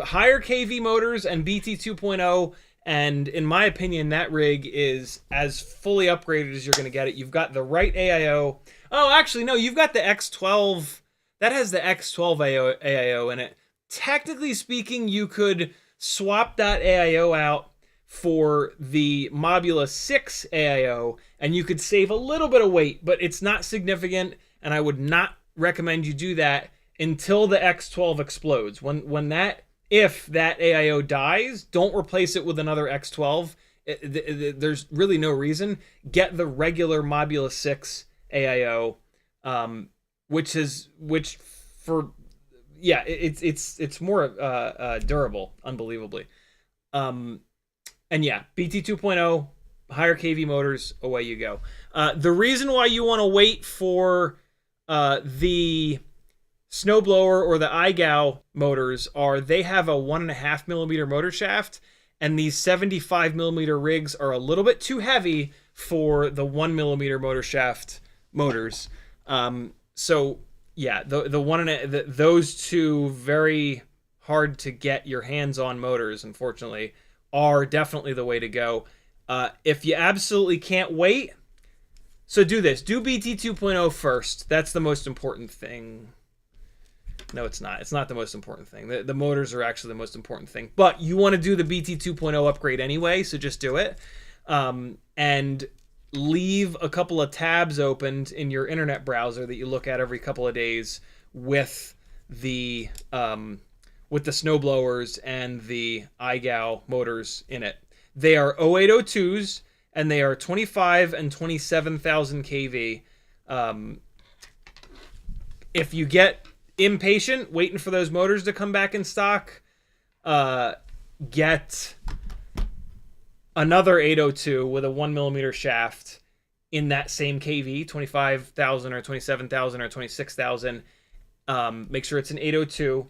higher KV motors and BT 2.0, and in my opinion, that rig is as fully upgraded as you're going to get it. You've got the right AIO. Oh, actually, no, you've got the X12. That has the X12 AIO in it. Technically speaking, you could swap that AIO out for the Mobula 6 AIO, and you could save a little bit of weight, but it's not significant, and I would not recommend you do that until the X12 explodes. If that AIO dies, don't replace it with another X12. There's really no reason. Get the regular Mobula 6 AIO, it's more durable, unbelievably. And yeah, BT 2.0, higher KV motors, away you go. The reason why you want to wait for the snowblower or the iGao motors are they have a 1.5 millimeter motor shaft, and these 75 millimeter rigs are a little bit too heavy for the 1 millimeter motor shaft motors. So yeah, those two very hard to get your hands on motors, unfortunately, are definitely the way to go. If you absolutely can't wait, so do this. Do BT 2.0 first. That's the most important thing. No, it's not. It's not the most important thing. The motors are actually the most important thing. But you want to do the BT 2.0 upgrade anyway, so just do it. And leave a couple of tabs opened in your internet browser that you look at every couple of days with the snowblowers and the iGao motors in it. They are 0802s, and they are 25 and 27,000 kV. If you get impatient waiting for those motors to come back in stock, get another 802 with a 1mm shaft in that same KV, 25,000 or 27,000 or 26,000. Make sure it's an 802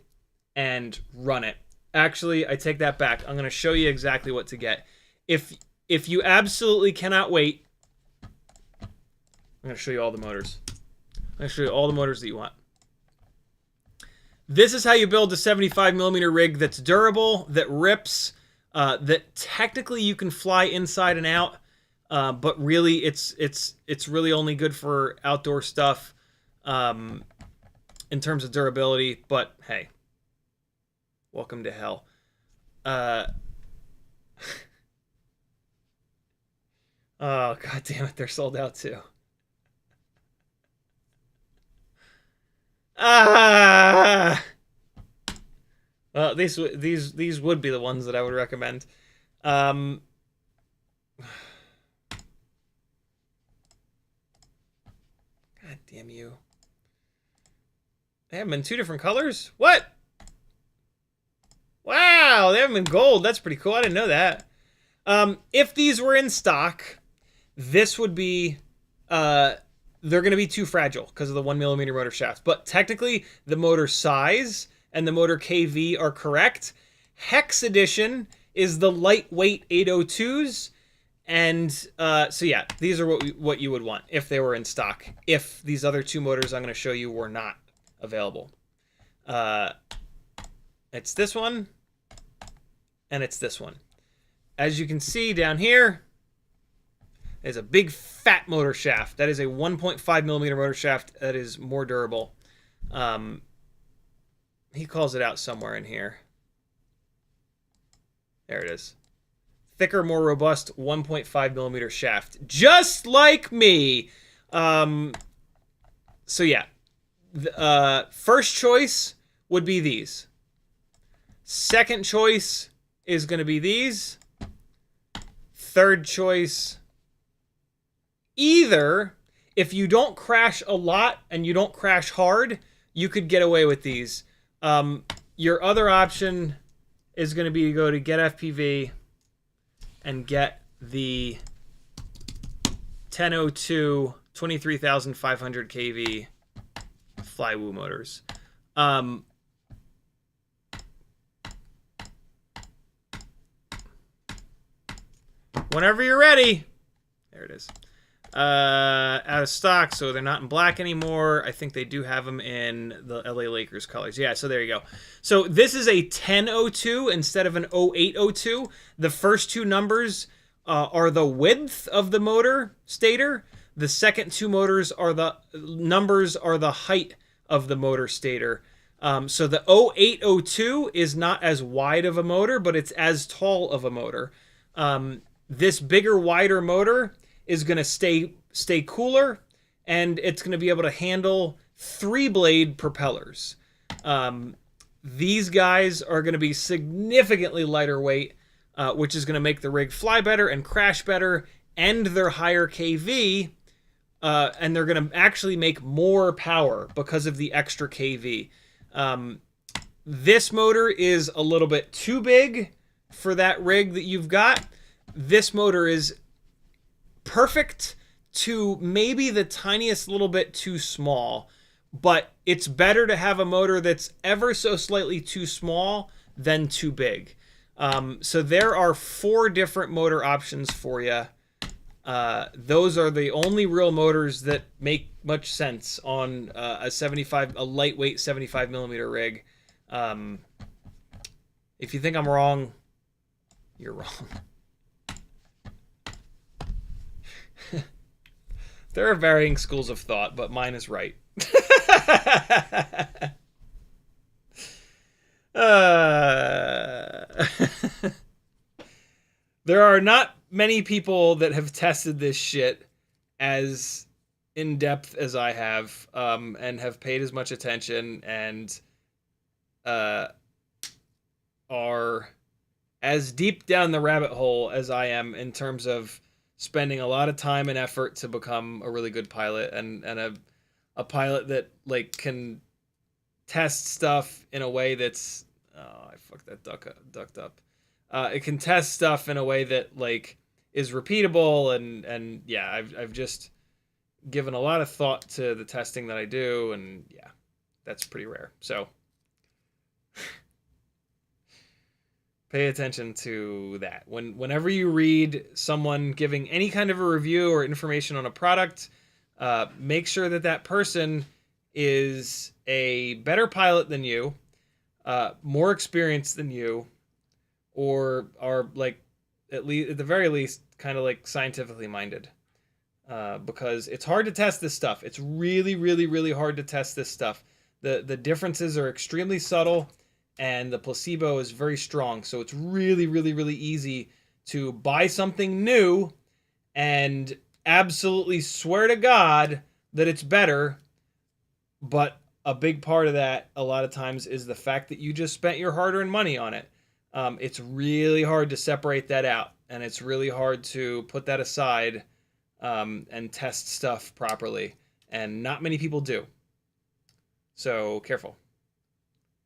and run it. Actually, I take that back. I'm going to show you exactly what to get. If you absolutely cannot wait, I'm going to show you all the motors. I'm going to show you all the motors that you want. This is how you build a 75mm rig that's durable, that rips, that technically you can fly inside and out, but really it's really only good for outdoor stuff in terms of durability. But hey, welcome to hell. Oh, god damn it, they're sold out too. Well, these would be the ones that I would recommend. God damn you. They have them in 2 different colors? What? Wow, they have them in gold. That's pretty cool. I didn't know that. If these were in stock, this would be... they're going to be too fragile because of the 1mm motor shafts. But technically, the motor size and the motor KV are correct. Hex Edition is the lightweight 802s. And so yeah, these are what you would want if they were in stock. If these other 2 motors I'm going to show you were not available. It's this one, and it's this one. As you can see down here, is a big fat motor shaft. That is a 1.5mm motor shaft that is more durable. He calls it out somewhere in here. There it is. Thicker, more robust 1.5mm shaft. Just like me. So yeah. First choice would be these. Second choice is going to be these. Third choice... Either, if you don't crash a lot and you don't crash hard, you could get away with these. Your other option is going to be to go to GetFPV and get the 1002 23,500 kV Flywoo motors. Whenever you're ready. There it is. Out of stock, so they're not in black anymore. I think they do have them in the LA Lakers colors. Yeah, so there you go. So this is a 1002 instead of an 0802. The first 2 numbers are the width of the motor stator. The second 2 motors are the height of the motor stator. So the 0802 is not as wide of a motor, but it's as tall of a motor. This bigger, wider motor is going to stay cooler, and it's going to be able to handle 3-blade propellers. These guys are going to be significantly lighter weight, which is going to make the rig fly better and crash better, and they're higher KV, and they're going to actually make more power because of the extra KV. This motor is a little bit too big for that rig that you've got. This motor is perfect to maybe the tiniest little bit too small, but it's better to have a motor that's ever so slightly too small than too big. So there are 4 different motor options for you. Those are the only real motors that make much sense on a lightweight 75mm rig. If you think I'm wrong, you're wrong. There are varying schools of thought, but mine is right. There are not many people that have tested this shit as in depth as I have, and have paid as much attention and are as deep down the rabbit hole as I am in terms of spending a lot of time and effort to become a really good pilot and a pilot that like can test stuff in a way that's I fucked that ducked up. It can test stuff in a way that like is repeatable, and yeah, I've just given a lot of thought to the testing that I do, and yeah, that's pretty rare. So pay attention to that. Whenever you read someone giving any kind of a review or information on a product, make sure that that person is a better pilot than you, more experienced than you, or are like at the very least kind of like scientifically minded. Because it's hard to test this stuff. It's really, really, really hard to test this stuff. The differences are extremely subtle, and the placebo is very strong. So it's really, really, really easy to buy something new and absolutely swear to God that it's better. But a big part of that, a lot of times, is the fact that you just spent your hard-earned money on it. It's really hard to separate that out, and it's really hard to put that aside and test stuff properly. And not many people do. So careful.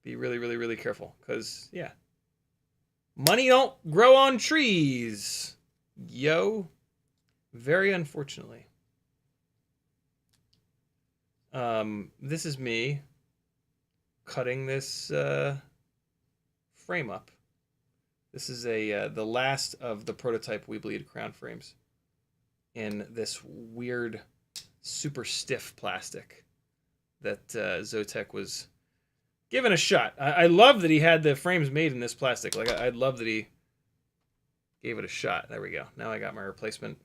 Be really, really, really careful. Because, yeah. Money don't grow on trees. Yo. Very unfortunately. This is me cutting this frame up. This is the last of the prototype Weebleed crown frames in this weird, super stiff plastic that Zotek was given a shot. I love that he had the frames made in this plastic. Like I love that he gave it a shot. There we go. Now I got my replacement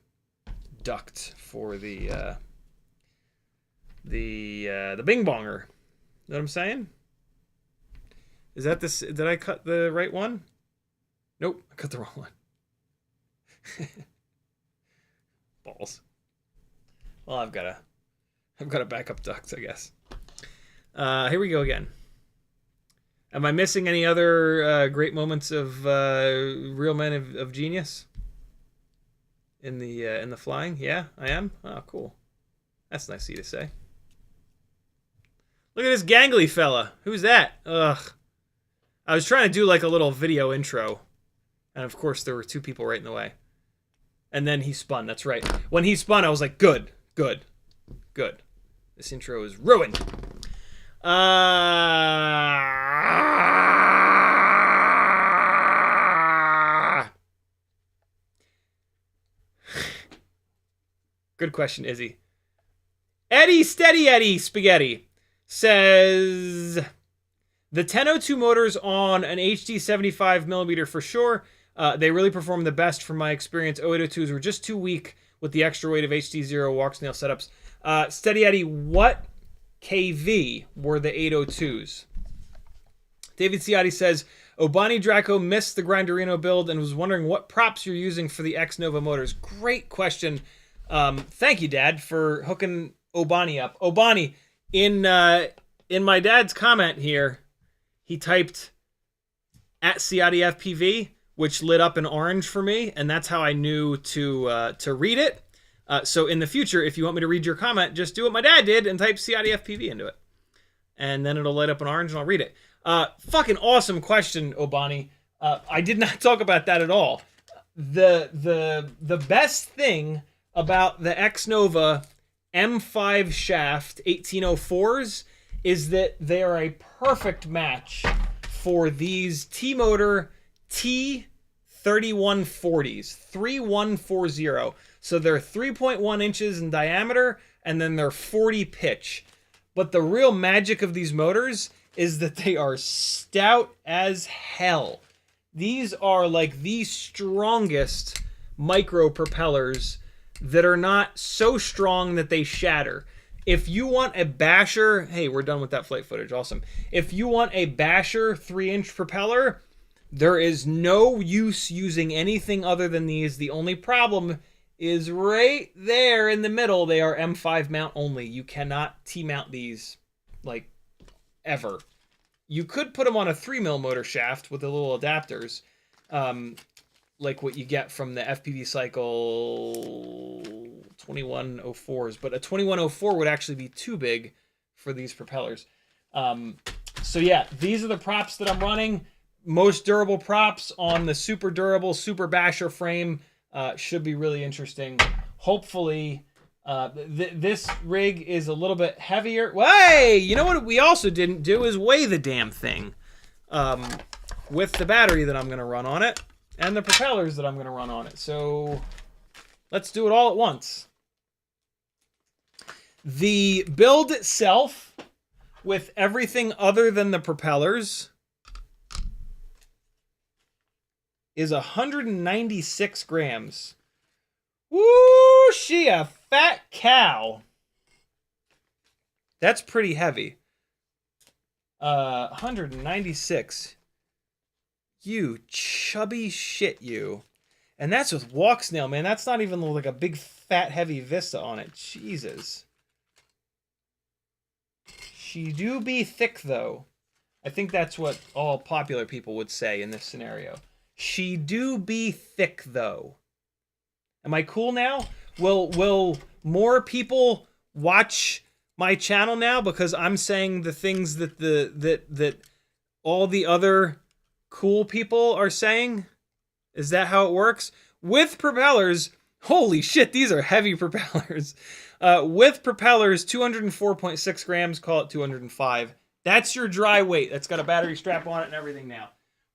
duct for the Bing Bonger. Know what I'm saying? Is that this? Did I cut the right one? Nope, I cut the wrong one. Balls. Well, I've got a backup duct, I guess. Here we go again. Am I missing any other great moments of real men of genius in the flying? Yeah, I am. Oh, cool. That's nice of you to say. Look at this gangly fella. Who's that? Ugh. I was trying to do like a little video intro, and of course there were two people right in the way. And then he spun. That's right. When he spun, I was like, good, good, good. This intro is ruined. Good question, Izzy. Eddie Steady Eddie Spaghetti says the 1002 motors on an HD 75mm for sure. They really perform the best from my experience. 0802s were just too weak with the extra weight of HD0 Walksnail setups. Steady Eddie, what KV were the 802s? David Ciotti says, Obani Draco missed the Grinderino build and was wondering what props you're using for the Xnova motors. Great question. Thank you, Dad, for hooking Obani up. Obani, in my dad's comment here, he typed at CiottiFPV, which lit up in orange for me, and that's how I knew to read it. So in the future, if you want me to read your comment, just do what my dad did and type CiottiFPV into it. And then it'll light up in orange and I'll read it. Fucking awesome question, Obani. I did not talk about that at all. The best thing about the Xnova M5 shaft 1804s is that they are a perfect match for these T-Motor T3140s, 3140. So they're 3.1 inches in diameter, and then they're 40 pitch. But the real magic of these motors is that they are stout as hell. These are like the strongest micro propellers that are not so strong that they shatter. If you want a basher, hey, we're done with that flight footage, awesome. If you want a basher 3-inch propeller, there is no use using anything other than these. The only problem is right there in the middle. They are M5 mount only. You cannot T-mount these, like, ever. You could put them on a 3mm motor shaft with the little adapters, like what you get from the FPV Cycle 2104s, but a 2104 would actually be too big for these propellers. So yeah, these are the props that I'm running. most durable props on the super durable Super Basher frame. Should be really interesting. Hopefully, this rig is a little bit heavier. Hey, you know what we also didn't do is weigh the damn thing. With the battery that I'm going to run on it and the propellers that I'm going to run on it. So let's do it all at once. The build itself, with everything other than the propellers, is 196 grams. Woo, she a fat cow. That's pretty heavy. 196. You chubby shit, you. And that's with Walksnail, man. That's not even like a big, fat, heavy Vista on it. Jesus. She do be thick, though. I think that's what all popular people would say in this scenario. She do be thick, though. Am I cool now? Will more people watch my channel now because I'm saying the things that that all the other cool people are saying? Is that how it works? With propellers, holy shit, these are heavy propellers. With propellers, 204.6 grams, call it 205. That's your dry weight. That's got a battery strap on it and everything now.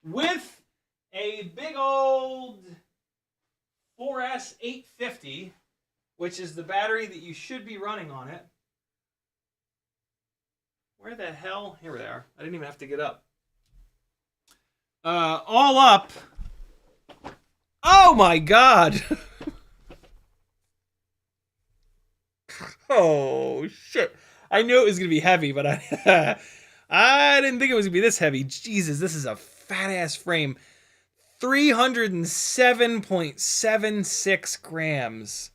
With a big old 4S 850, which is the battery that you should be running on it. Where the hell? Here they are. I didn't even have to get up. All up. Oh my god. Oh shit. I knew it was going to be heavy, but I didn't think it was going to be this heavy. Jesus, this is a fat ass frame. 307.76 grams.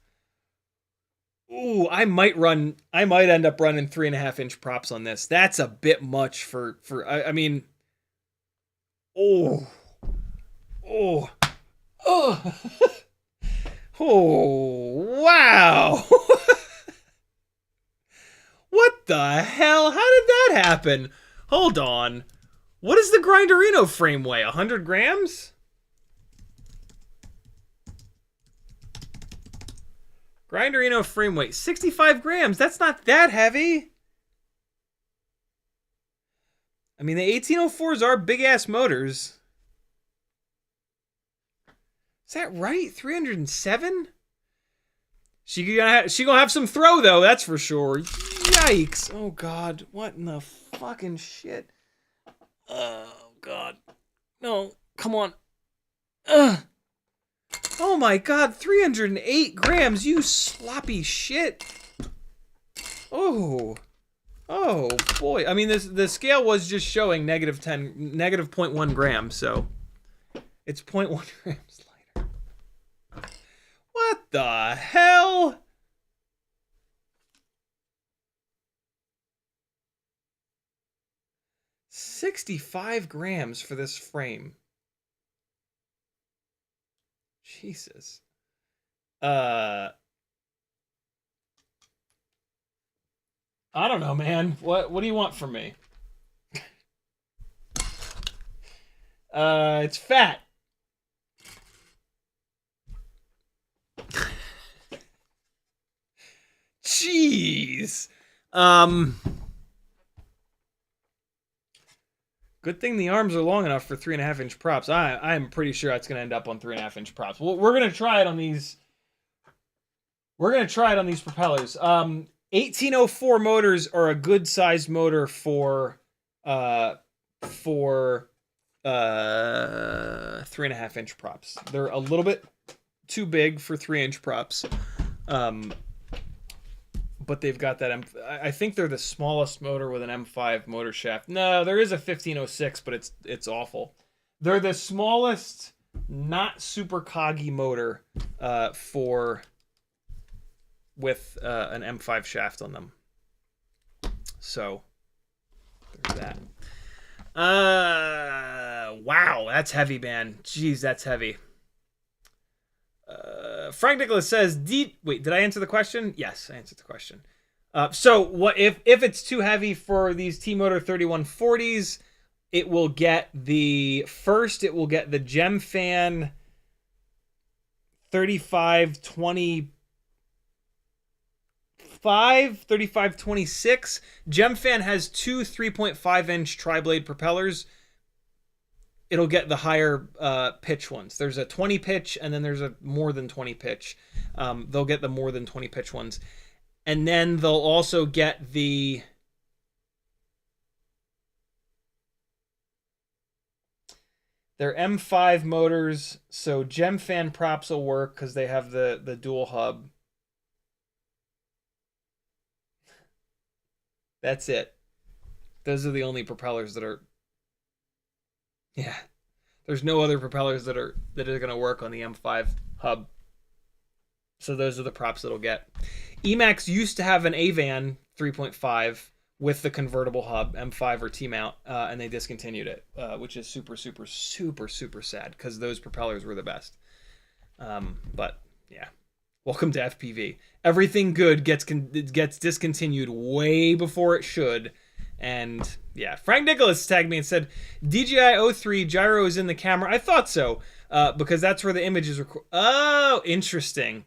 Ooh, I might end up running 3.5-inch props on this. That's a bit much for I mean, oh, oh, oh, oh, wow. What the hell? How did that happen? Hold on. What does the Grinderino frame weigh? 100 grams? Grinderino frame weight, 65 grams. That's not that heavy. I mean, the 1804s are big-ass motors. Is that right? 307? She gonna have some throw, though, that's for sure. Yikes. Oh, God. What in the fucking shit? Oh, God. No. Come on. Ugh. Oh my god, 308 grams, you sloppy shit. Oh. Oh, boy. I mean, the scale was just showing negative 0.1 grams, so it's 0.1 grams lighter. What the hell? $65 grams for this frame. Jesus. I don't know, man. What do you want from me? It's fat. Jeez. Good thing the arms are long enough for 3.5-inch props. I'm pretty sure it's going to end up on 3.5-inch props. We're going to try it on these. We're going to try it on these propellers. 1804 motors are a good-sized motor for 3.5-inch props. They're a little bit too big for 3-inch props. But they've got that I think they're the smallest motor with an M5 motor shaft. No, there is a 1506, but it's awful. They're the smallest, not super coggy motor with an M5 shaft on them. So there's that. Wow, that's heavy, man. Jeez, that's heavy. Frank Nicholas says, wait, did I answer the question? Yes, I answered the question. So what if it's too heavy for these T-Motor 3140s, it will get the GemFan 3526. GemFan has two 3.5-inch tri-blade propellers. It'll get the higher pitch ones. There's a 20 pitch, and then there's a more than 20 pitch. They'll get the more than 20 pitch ones. And then they'll also get their M5 motors. So GemFan props will work because they have the dual hub. That's it. Those are the only propellers that are... Yeah. There's no other propellers that are going to work on the M5 hub. So those are the props that'll get. EMAX used to have an AVAN 3.5 with the convertible hub, M5 or T-mount, and they discontinued it, which is super, super, super, super sad because those propellers were the best. But yeah, welcome to FPV. Everything good gets discontinued way before it should. And yeah, Frank Nicholas tagged me and said, DJI O3 gyro is in the camera. I thought so, because that's where the image is recorded. Oh, interesting.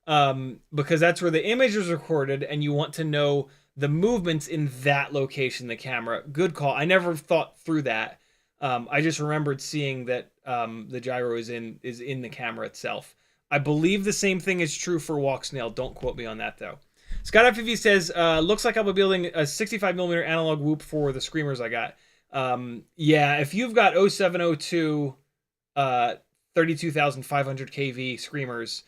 Because that's where the image is recorded, and you want to know the movements in that location, the camera. Good call. I never thought through that. I just remembered seeing that the gyro is in the camera itself. I believe the same thing is true for Walksnail. Don't quote me on that, though. CiottiFPV says, looks like I'll be building a 65mm analog whoop for the screamers I got. Yeah, if you've got 0702 32,500 kV screamers,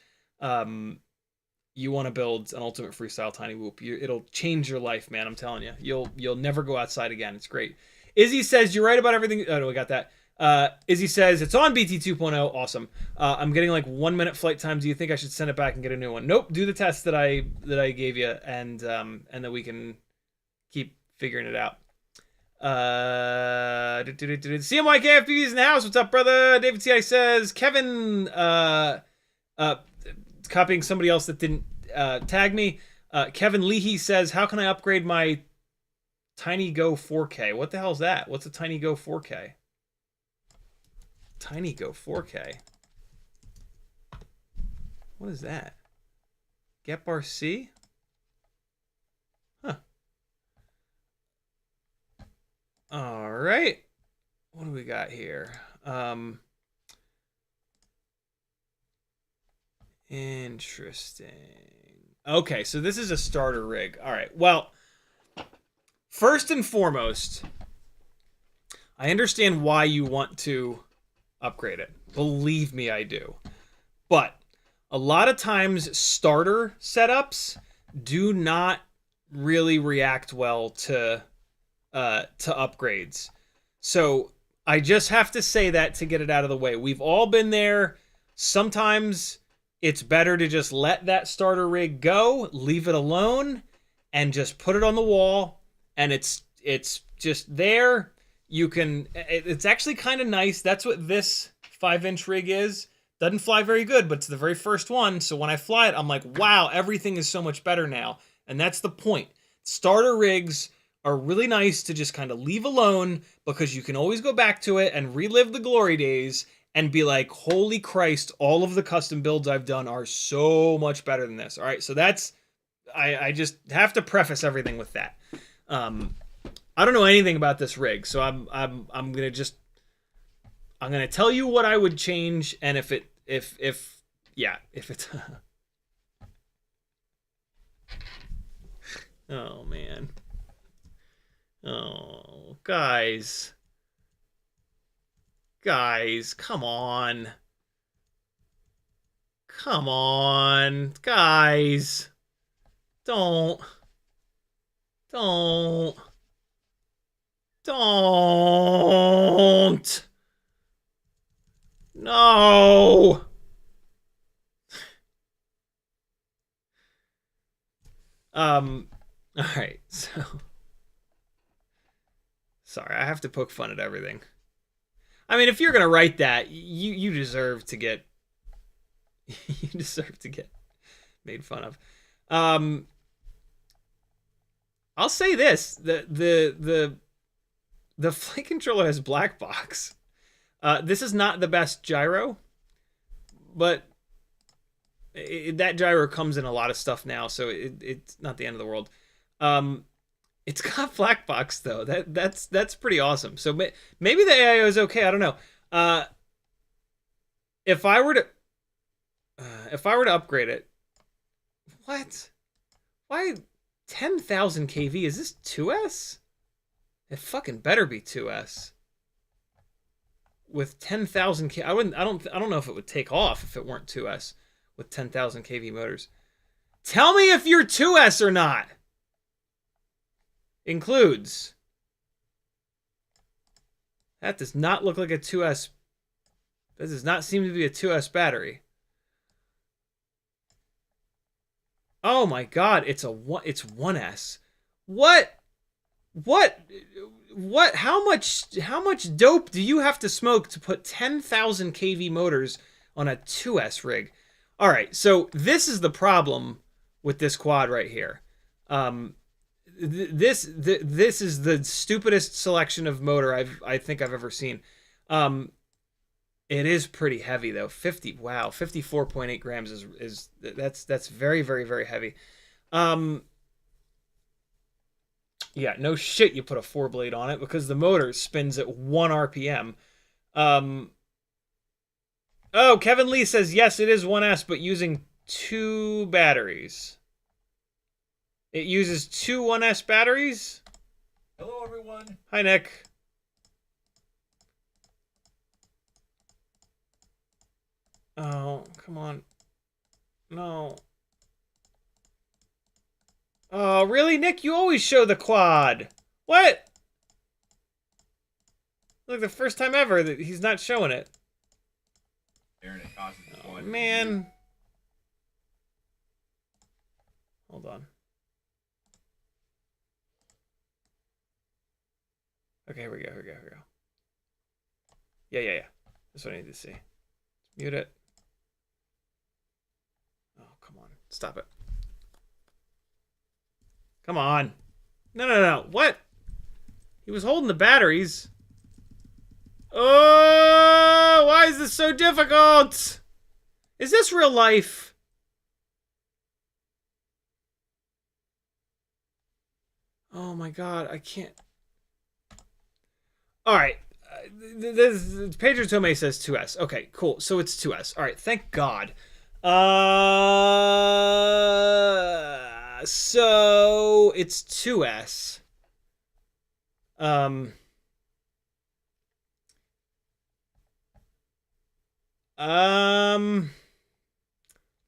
you want to build an ultimate freestyle tiny whoop. It'll change your life, man. I'm telling you. You'll never go outside again. It's great. Izzy says, you're right about everything. Oh, no, we got that. Izzy says, it's on BT 2.0. Awesome. I'm getting like 1 minute flight time. Do you think I should send it back and get a new one? Nope. Do the test that I gave you, and then we can keep figuring it out. CMYKFPV is in the house. What's up, brother? David T.I. says, Kevin, copying somebody else that didn't tag me. Kevin Leahy says, how can I upgrade my Tinygo 4K? What the hell's that? What's a Tinygo 4K? Tinygo 4K. What is that? Get bar C? Huh. All right. What do we got here? Interesting. Okay, so this is a starter rig. All right. Well, first and foremost, I understand why you want to upgrade it. Believe me, I do. But a lot of times starter setups do not really react well to upgrades. So I just have to say that to get it out of the way. We've all been there. Sometimes it's better to just let that starter rig go, leave it alone, and just put it on the wall, and it's just there. You can, it's actually kind of nice. That's what this 5-inch rig is. Doesn't fly very good, but it's the very first one. So when I fly it, I'm like, wow, everything is so much better now. And that's the point. Starter rigs are really nice to just kind of leave alone, because you can always go back to it and relive the glory days and be like, holy Christ, all of the custom builds I've done are so much better than this. All right, so that's, I just have to preface everything with that. I don't know anything about this rig, so I'm gonna tell you what I would change, and if it's oh man, oh guys, come on, guys, don't. No. All right, so sorry, I have to poke fun at everything. I mean, if you're gonna write that, you deserve to get you deserve to get made fun of. I'll say this: the The flight controller has black box. This is not the best gyro, but that gyro comes in a lot of stuff now, so it's not the end of the world. It's got black box though. That's pretty awesome. So maybe the AIO is okay. I don't know. If I were to upgrade it, what? Why 10,000 kV? Is this 2S? It fucking better be 2S. With 10,000 kV, I don't know if it would take off if it weren't 2S with 10,000 kV motors. Tell me if you're 2S or not. Includes. That does not look like a 2S. That does not seem to be a 2S battery. Oh my god, it's 1S. What? How much dope do you have to smoke to put 10,000 kV motors on a 2S rig? All right, so this is the problem with this quad right here. This is the stupidest selection of motor I think I've ever seen. It is pretty heavy though. 54.8 grams is that's very, very, very heavy. Yeah, no shit you put a 4-blade on it because the motor spins at 1 RPM. Oh, Kevin Lee says yes, it is 1S, but using 2 batteries. It uses 2 1S batteries. Hello, everyone. Hi, Nick. Oh, come on. No. Oh, really, Nick? You always show the quad. What? Look, the first time ever that he's not showing it. Oh, man. Hold on. Okay, here we go. Yeah. That's what I need to see. Mute it. Oh, come on. Stop it. Come on. No. What? He was holding the batteries. Oh, why is this so difficult? Is this real life? Oh my god, I can't. All right. Pedro Tome says 2S. Okay, cool. So it's 2S. All right, thank God. So it's 2S.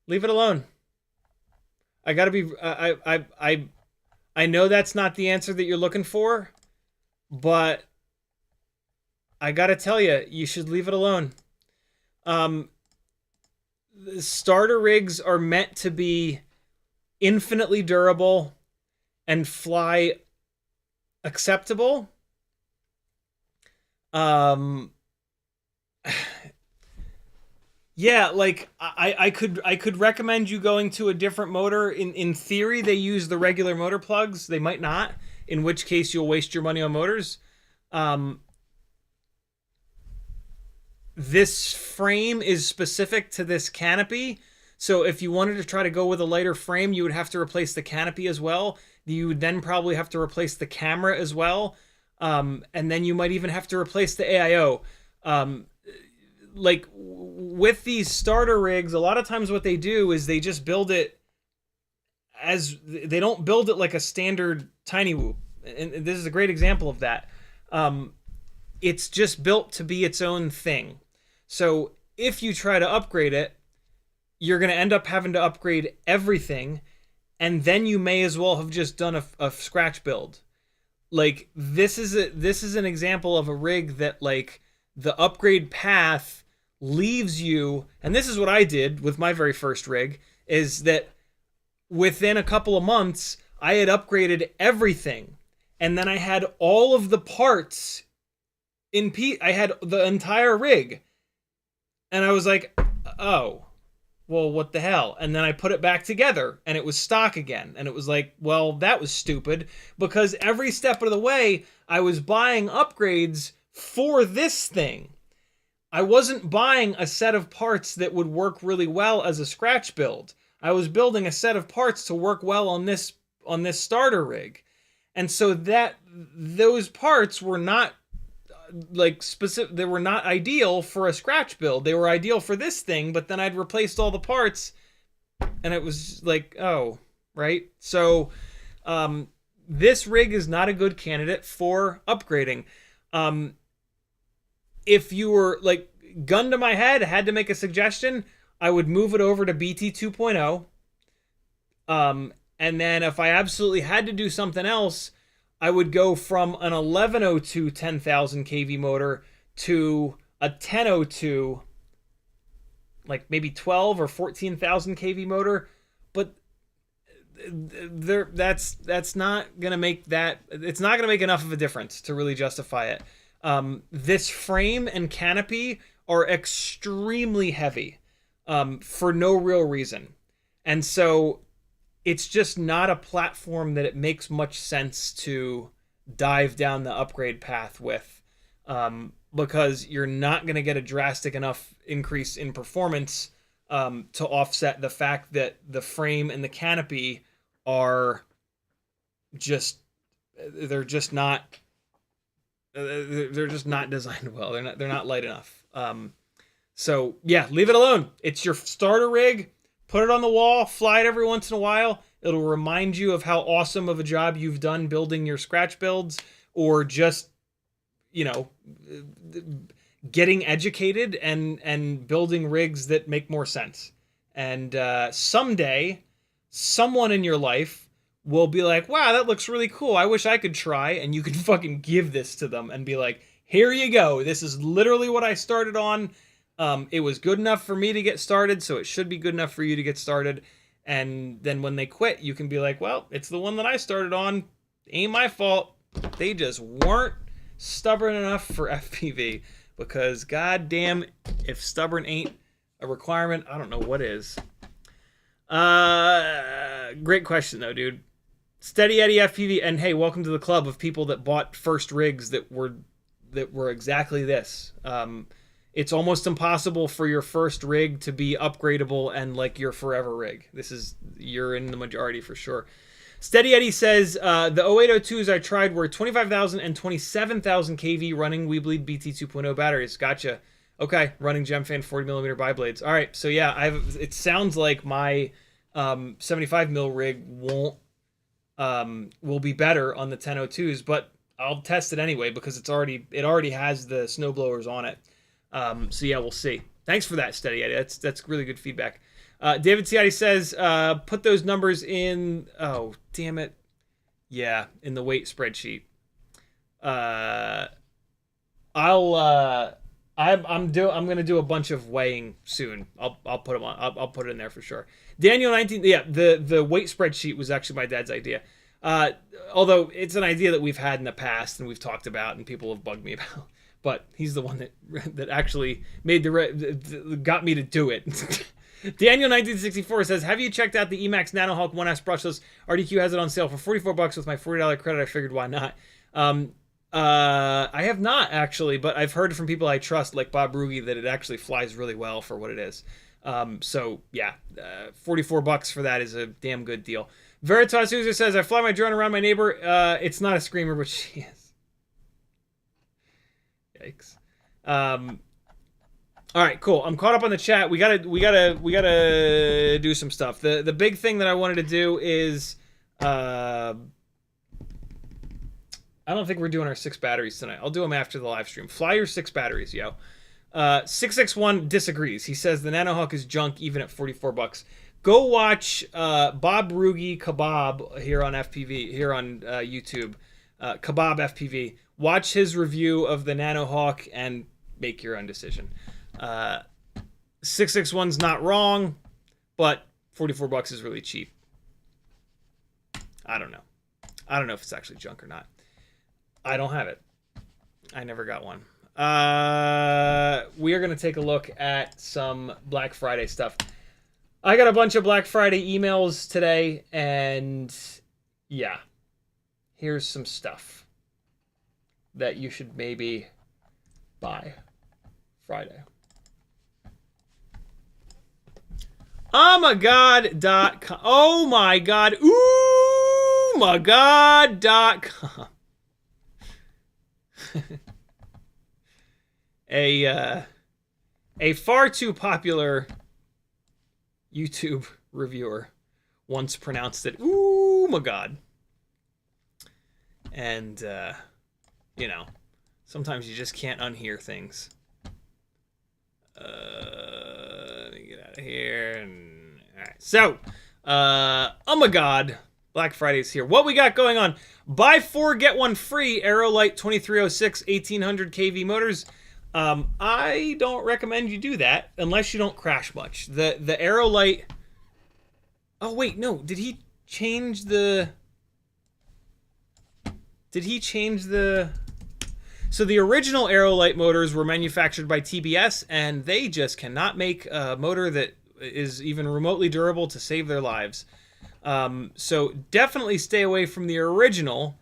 Leave it alone. I gotta be. I know that's not the answer that you're looking for, but I gotta tell you, you should leave it alone. The starter rigs are meant to be infinitely durable and fly acceptable. Yeah, like I could recommend you going to a different motor. In theory, they use the regular motor plugs. They might not, in which case you'll waste your money on motors. This frame is specific to this canopy. So if you wanted to try to go with a lighter frame, you would have to replace the canopy as well. You would then probably have to replace the camera as well. And then you might even have to replace the AIO. Like with these starter rigs, a lot of times what they do is they just build it as, they don't build it like a standard Tinygo. And this is a great example of that. It's just built to be its own thing. So if you try to upgrade it, you're going to end up having to upgrade everything. And then you may as well have just done a scratch build. Like this is an example of a rig that like the upgrade path leaves you, and this is what I did with my very first rig, is that within a couple of months, I had upgraded everything. And then I had all of the parts I had the entire rig. And I was like, oh, well, what the hell? And then I put it back together and it was stock again. And it was like, well, that was stupid, because every step of the way I was buying upgrades for this thing. I wasn't buying a set of parts that would work really well as a scratch build. I was building a set of parts to work well on this starter rig. And so those parts were not like specific, they were not ideal for a scratch build. They were ideal for this thing, but then I'd replaced all the parts and it was like, oh, right? So this rig is not a good candidate for upgrading. If you were like, gun to my head, had to make a suggestion, I would move it over to BT 2.0. And then if I absolutely had to do something else, I would go from an 1102 10,000 kV motor to a 1002, like maybe 12 or 14,000 kV motor. But that's not gonna make that. It's not gonna make enough of a difference to really justify it. This frame and canopy are extremely heavy for no real reason, and so it's just not a platform that it makes much sense to dive down the upgrade path with, because you're not going to get a drastic enough increase in performance to offset the fact that the frame and the canopy are just they're just not designed well. They're not light enough. So yeah, leave it alone. It's your starter rig. Put it on the wall, fly it every once in a while. It'll remind you of how awesome of a job you've done building your scratch builds, or just, you know, getting educated and building rigs that make more sense. And someday, someone in your life will be like, wow, that looks really cool. I wish I could try. And you can fucking give this to them and be like, here you go. This is literally what I started on. It was good enough for me to get started, so it should be good enough for you to get started. And then when they quit, you can be like, well, it's the one that I started on. Ain't my fault. They just weren't stubborn enough for FPV. Because goddamn, if stubborn ain't a requirement, I don't know what is. Great question though, dude. Steady Eddie FPV, and hey, welcome to the club of people that bought first rigs that were exactly this. It's almost impossible for your first rig to be upgradable and like your forever rig. You're in the majority for sure. Steady Eddie says, the 0802s I tried were 25,000 and 27,000 kV running Weebleed BT 2.0 batteries. Gotcha. Okay, running Gemfan 40mm biblades. All right, so yeah, it sounds like my 75mm rig will be better on the 1002s, but I'll test it anyway because it already has the snowblowers on it. So yeah, we'll see. Thanks for that, Steady Eddie. That's really good feedback. David Ciotti says, put those numbers in. Oh, damn it. Yeah, in the weight spreadsheet. I'm gonna do a bunch of weighing soon. I'll put them on. I'll put it in there for sure. Daniel 19. Yeah, the weight spreadsheet was actually my dad's idea. Although it's an idea that we've had in the past and we've talked about and people have bugged me about. But he's the one that actually got me to do it. Daniel 1964 says, have you checked out the EMAX Nanohawk 1S brushless? RDQ has it on sale for $44 with my $40 credit. I figured why not. I have not actually, but I've heard from people I trust, like Bob Ruge, that it actually flies really well for what it is. So yeah, $44 for that is a damn good deal. Veritas User says, I fly my drone around my neighbor. It's not a screamer, but she is. Yikes. All right, cool. I'm caught up on the chat. We gotta do some stuff. The big thing that I wanted to do is I don't think we're doing our 6 batteries tonight. I'll do them after the live stream. Fly your 6 batteries, yo. 661 disagrees. He says the Nanohawk is junk even at $44. Go watch Bob Ruge Kebab here on FPV here on YouTube. Kebab FPV. Watch his review of the Nanohawk and make your own decision. 661's not wrong, but $44 is really cheap. I don't know. I don't know if it's actually junk or not. I don't have it. I never got one. We are going to take a look at some Black Friday stuff. I got a bunch of Black Friday emails today, and yeah, here's some stuff that you should maybe buy Friday. OhMyGod.com. Oh my God. Ooh my God.com. A far too popular YouTube reviewer once pronounced it, ooh my God. And, you know, sometimes you just can't unhear things. Let me get out of here. And, all right. So, oh my God, Black Friday's here. What we got going on? Buy 4, get 1 free Aerolite 2306 1800 kV motors. I don't recommend you do that unless you don't crash much. The Aerolite. Oh wait, no. Did he change the? So the original Aerolite motors were manufactured by TBS, and they just cannot make a motor that is even remotely durable to save their lives. So definitely stay away from the original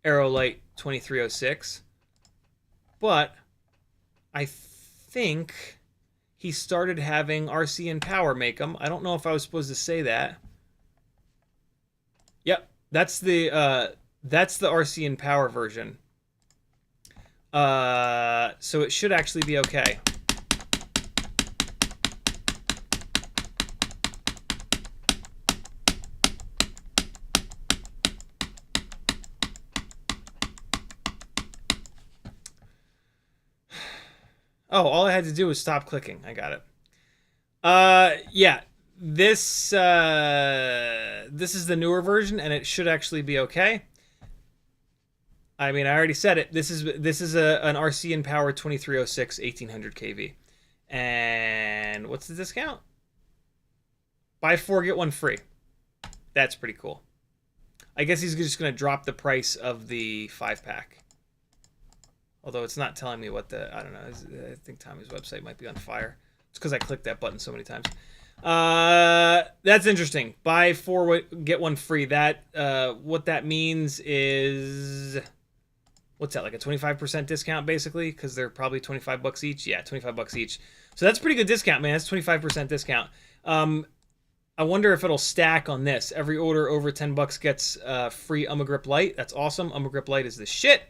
Aerolite 2306. But I think he started having RC and Power make them. I don't know if I was supposed to say that. Yep, that's the RC and Power version. So it should actually be okay. Oh, all I had to do was stop clicking. I got it. Yeah, this is the newer version, and it should actually be okay. I mean, I already said it. This is an RC and Power 2306 1800 kV. And what's the discount? Buy 4, get 1 free. That's pretty cool. I guess he's just going to drop the price of the 5-pack. Although it's not telling me what the... I don't know. I think Tommy's website might be on fire. It's because I clicked that button so many times. That's interesting. Buy 4, get 1 free. That what that means is... What's that, like a 25% discount, basically? Because they're probably $25 each? Yeah, $25 each. So that's a pretty good discount, man. That's 25% discount. I wonder if it'll stack on this. Every order over $10 gets free Grip Lite. That's awesome. Grip Lite is the shit.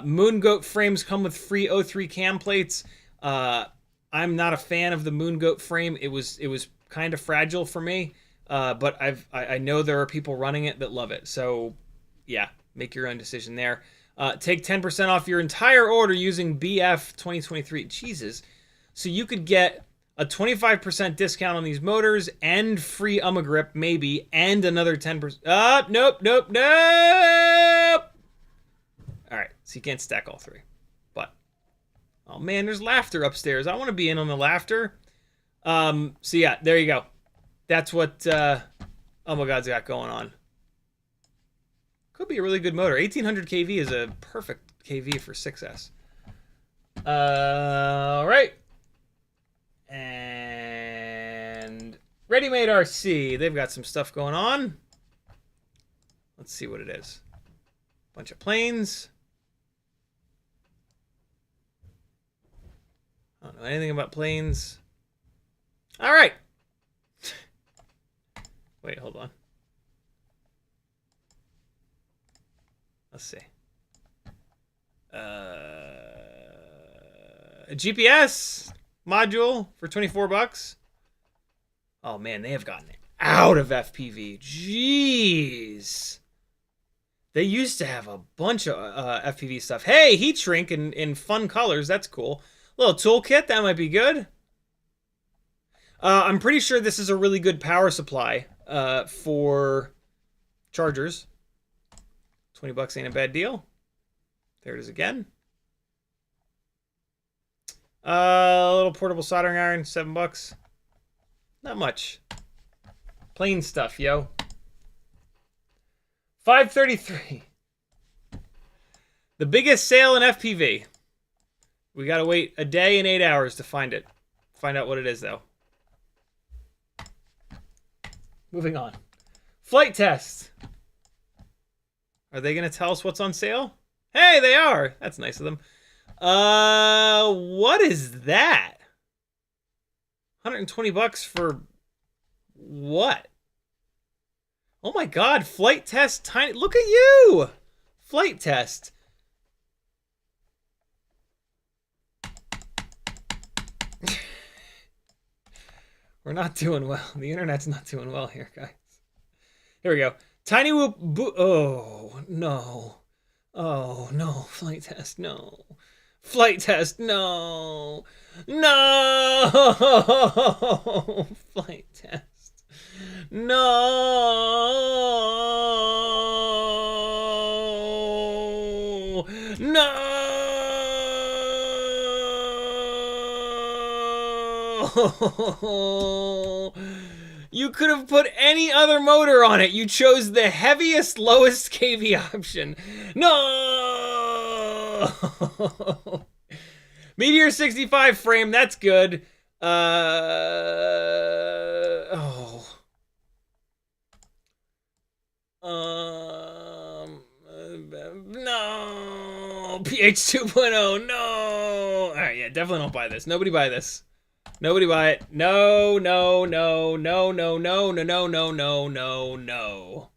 Moon Goat frames come with free O3 cam plates. I'm not a fan of the Moon Goat frame. It was kind of fragile for me, but I know there are people running it that love it. So, yeah, make your own decision there. Take 10% off your entire order using BF 2023. Jesus. So you could get a 25% discount on these motors and free Grip, maybe, and another 10%. Nope. All right, so you can't stack all 3. But, oh man, there's laughter upstairs. I want to be in on the laughter. So yeah, there you go. That's what Oh my God's got going on. Could be a really good motor. 1800 kV is a perfect kV for 6S. All right. And Ready Made RC. They've got some stuff going on. Let's see what it is. Bunch of planes. I don't know anything about planes. All right. Wait, hold on. Let's see. A GPS module for $24. Oh man, they have gotten out of FPV. Jeez. They used to have a bunch of FPV stuff. Hey, heat shrink in fun colors. That's cool. Little toolkit, that might be good. I'm pretty sure this is a really good power supply for chargers. $20 ain't a bad deal. There it is again. A little portable soldering iron, $7. Not much. Plain stuff, yo. $5.33. The biggest sale in FPV. We gotta wait a day and 8 hours to find it. Find out what it is, though. Moving on. Flight test. Are they going to tell us what's on sale? Hey, they are. That's nice of them. What is that? 120 bucks for what? Oh my god, flight test tiny. Look at you. Flight test. We're not doing well. The internet's not doing well here, guys. Here we go. Tiny whoop. Oh, no. Oh, no. Flight test. No. Flight test. No. No. Flight test. No. No. You could have put any other motor on it. You chose the heaviest, lowest kV option. No! Meteor 65 frame, that's good. No! PH 2.0, no! Alright, yeah, definitely don't buy this. Nobody buy this. Nobody buy it. No, no, no, no, no, no, no, no, no, no, no, no.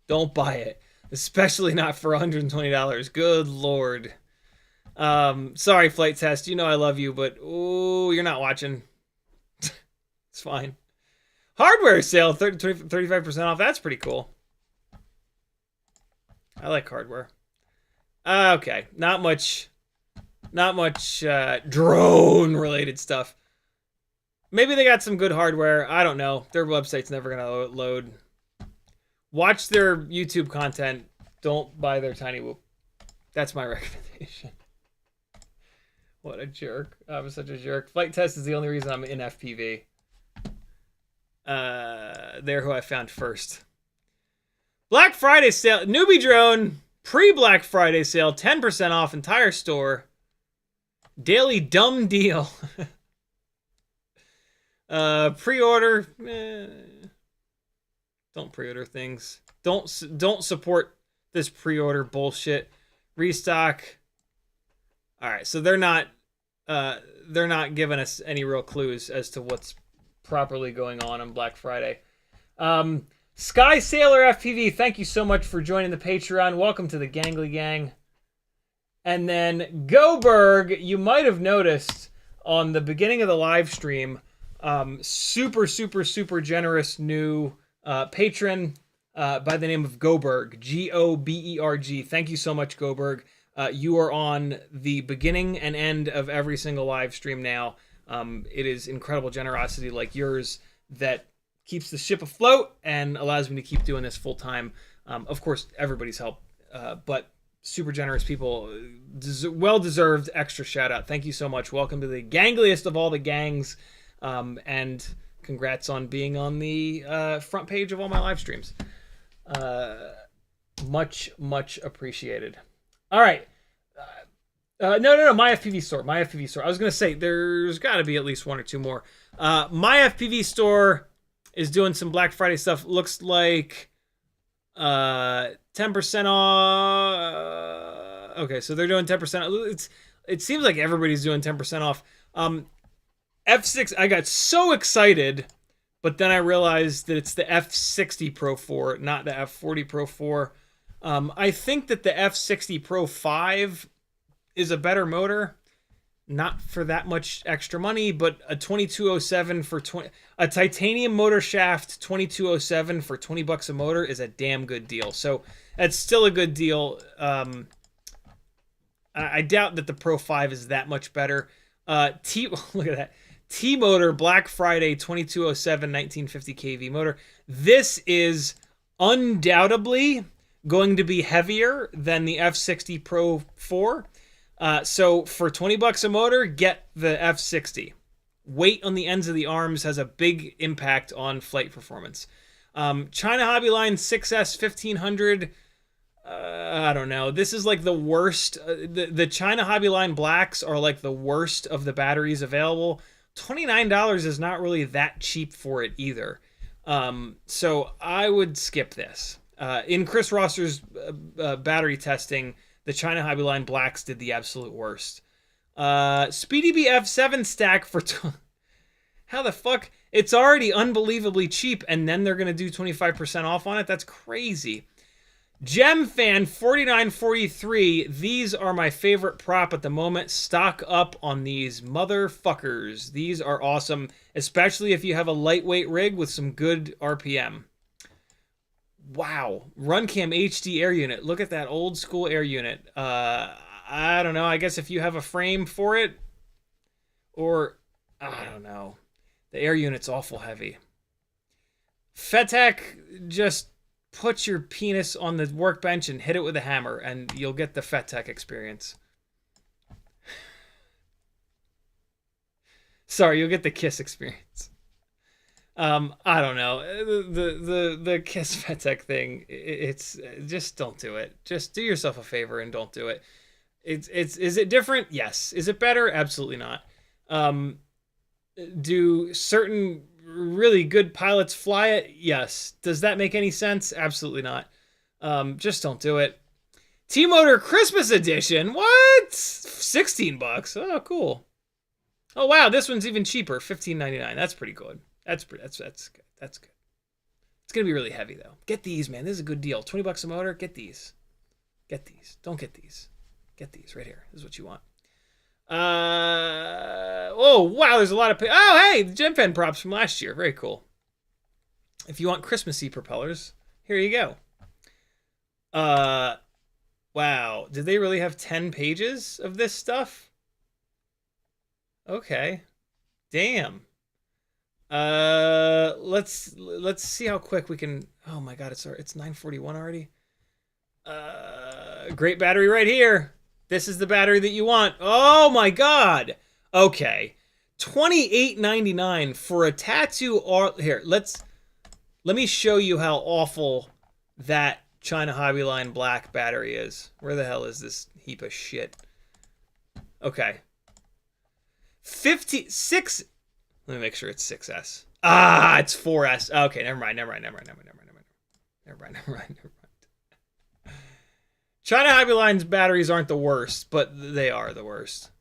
Don't buy it. Especially not for $120. Good lord. Sorry, flight test. You know I love you, but ooh, you're not watching. It's fine. Hardware sale, 35% off. That's pretty cool. I like hardware. Okay, not much drone related stuff. Maybe they got some good hardware. I don't know. Their website's never gonna load. Watch their YouTube content. Don't buy their Tiny Whoop. That's my recommendation. What a jerk. I'm such a jerk. Flight test is the only reason I'm in FPV. They're who I found first. Black Friday sale. Newbie drone. Pre-Black Friday sale. 10% off entire store. Daily dumb deal. Pre-order. Don't pre-order things. Don't support this pre-order bullshit. Restock. All right, so they're not giving us any real clues as to what's properly going on Black Friday. Sky Sailor FPV, thank you so much for joining the Patreon. Welcome to the Gangly Gang. And then Goberg, you might have noticed on the beginning of the live stream, super generous new patron by the name of Goberg, Goberg. Thank you so much, Goberg. You are on the beginning and end of every single live stream now. It is incredible generosity like yours that keeps the ship afloat and allows me to keep doing this full time. Of course, everybody's help, but super generous people, well-deserved extra shout out. Thank you so much. Welcome to the gangliest of all the gangs. And congrats on being on the front page of all my live streams. Much appreciated. All right. No, my FPV store. My FPV store. I was going to say, there's got to be at least one or two more. My FPV store is doing some Black Friday stuff. Looks like 10% off. Okay, so they're doing 10%. It seems like everybody's doing 10% off. F6, I got so excited, but then I realized that it's the F60 Pro 4, not the F40 Pro 4. I think that the F60 Pro 5 is a better motor, not for that much extra money, but a 2207 for a titanium motor shaft 2207 for $20 a motor is a damn good deal. So that's still a good deal. I doubt that the Pro 5 is that much better. Look at that. T-Motor Black Friday 2207 1950 kV motor. This is undoubtedly going to be heavier than the F60 Pro 4. So for $20 a motor, get the F60. Weight on the ends of the arms has a big impact on flight performance. China Hobby Line 6S 1500. I don't know. This is like the worst. The China Hobby Line blacks are like the worst of the batteries available. $29 is not really that cheap for it either. So I would skip this. In Chris Rosser's battery testing, the China Hobby Line Blacks did the absolute worst. Speedy BF7 stack for... How the fuck? It's already unbelievably cheap, and then they're going to do 25% off on it? That's crazy. GemFan 4943. These are my favorite prop at the moment. Stock up on these motherfuckers. These are awesome, especially if you have a lightweight rig with some good RPM. Wow. Runcam HD air unit. Look at that old school air unit. I don't know. I guess if you have a frame for it, or I don't know. The air unit's awful heavy. FETech, just put your penis on the workbench and hit it with a hammer, and you'll get the FETech experience. Sorry, you'll get the KISS experience. I don't know. The KISS FETech thing, it's just don't do it. Just do yourself a favor and don't do it. Is it different? Yes. Is it better? Absolutely not. Do certain really good pilots fly it? Yes. Does that make any sense? Absolutely not. Just don't do it. T-Motor Christmas Edition. What? 16 bucks. Oh, cool. Oh wow, this one's even cheaper. $15.99. That's pretty good. That's good. That's good. That's good. It's gonna be really heavy though. Get these, man. This is a good deal. 20 bucks a motor. Get these. Get these. Don't get these. Get these right here. This is what you want. Oh wow, there's a lot of oh hey, the GemFan props from last year. Very cool. If you want Christmassy propellers, here you go. Wow, did they really have 10 pages of this stuff? Okay, damn. Let's see how quick we can. Oh my god, it's 9:41 already. Great battery right here. This is the battery that you want. Oh my god. Okay. $28.99 for a tattoo art. Here, let me show you how awful that China Hobby Line black battery is. Where the hell is this heap of shit? Okay. 56. Let me make sure it's 6S. Ah, it's 4S. Okay, never mind. China Hobby Line's batteries aren't the worst, but they are the worst.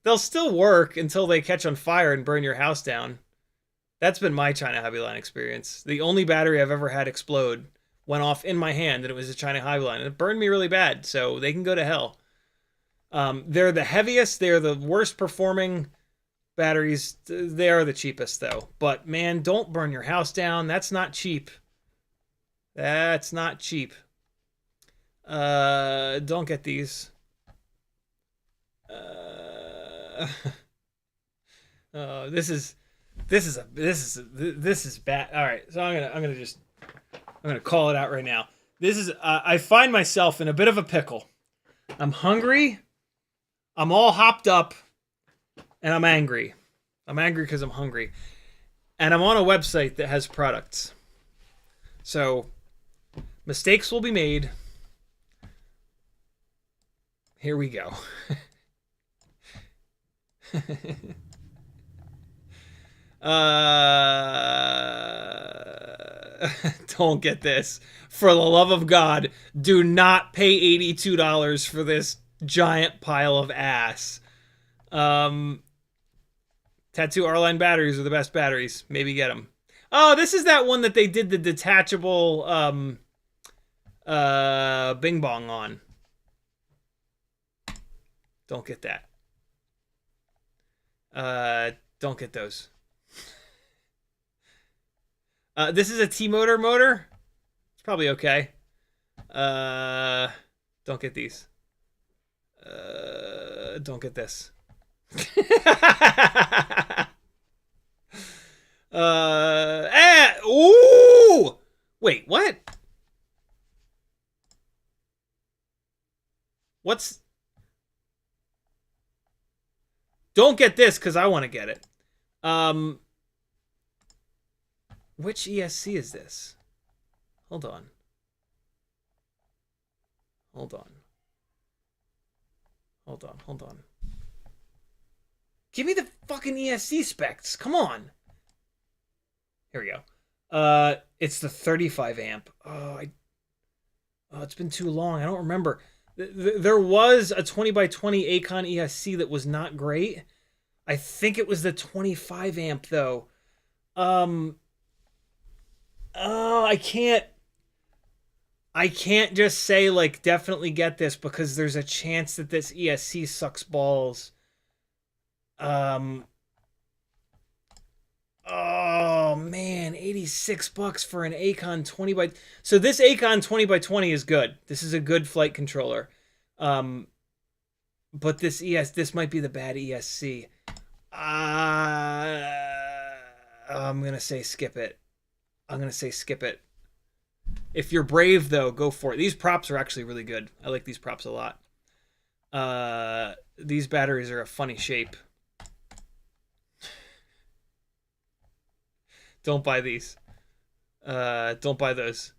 They'll still work until they catch on fire and burn your house down. That's been my China Hobby Line experience. The only battery I've ever had explode went off in my hand, and it was a China Hobby Line. And it burned me really bad, so they can go to hell. They're the heaviest. They're the worst performing batteries. They are the cheapest, though. But, man, don't burn your house down. That's not cheap. That's not cheap. Don't get these. This is bad. All right, so I'm gonna call it out right now. This is I find myself in a bit of a pickle. I'm hungry. I'm all hopped up, and I'm angry. I'm angry because I'm hungry, and I'm on a website that has products. So mistakes will be made. Here we go. Don't get this. For the love of God, do not pay $82 for this giant pile of ass. Tattoo R-Line batteries are the best batteries. Maybe get them. Oh, this is that one that they did the detachable Bing Bong on. Don't get that. Don't get those. This is a T-Motor motor. It's probably okay. Don't get these. Don't get this. Ooh! Wait, what? What's... Don't get this, because I want to get it. Which ESC is this? Hold on. Hold on. Hold on, hold on. Give me the fucking ESC specs. Come on. Here we go. It's the 35 amp. Oh, it's been too long. I don't remember. There was a 20x20 Acon ESC that was not great. I think it was the 25 amp though. I can't just say like definitely get this because there's a chance that this ESC sucks balls. Oh man, $86 for an Acon 20 by. So this Acon 20x20 is good. This is a good flight controller. But this might be the bad ESC. I'm gonna say skip it. If you're brave though, go for it. These props are actually really good. I like these props a lot. These batteries are a funny shape. Don't buy these. Don't buy those.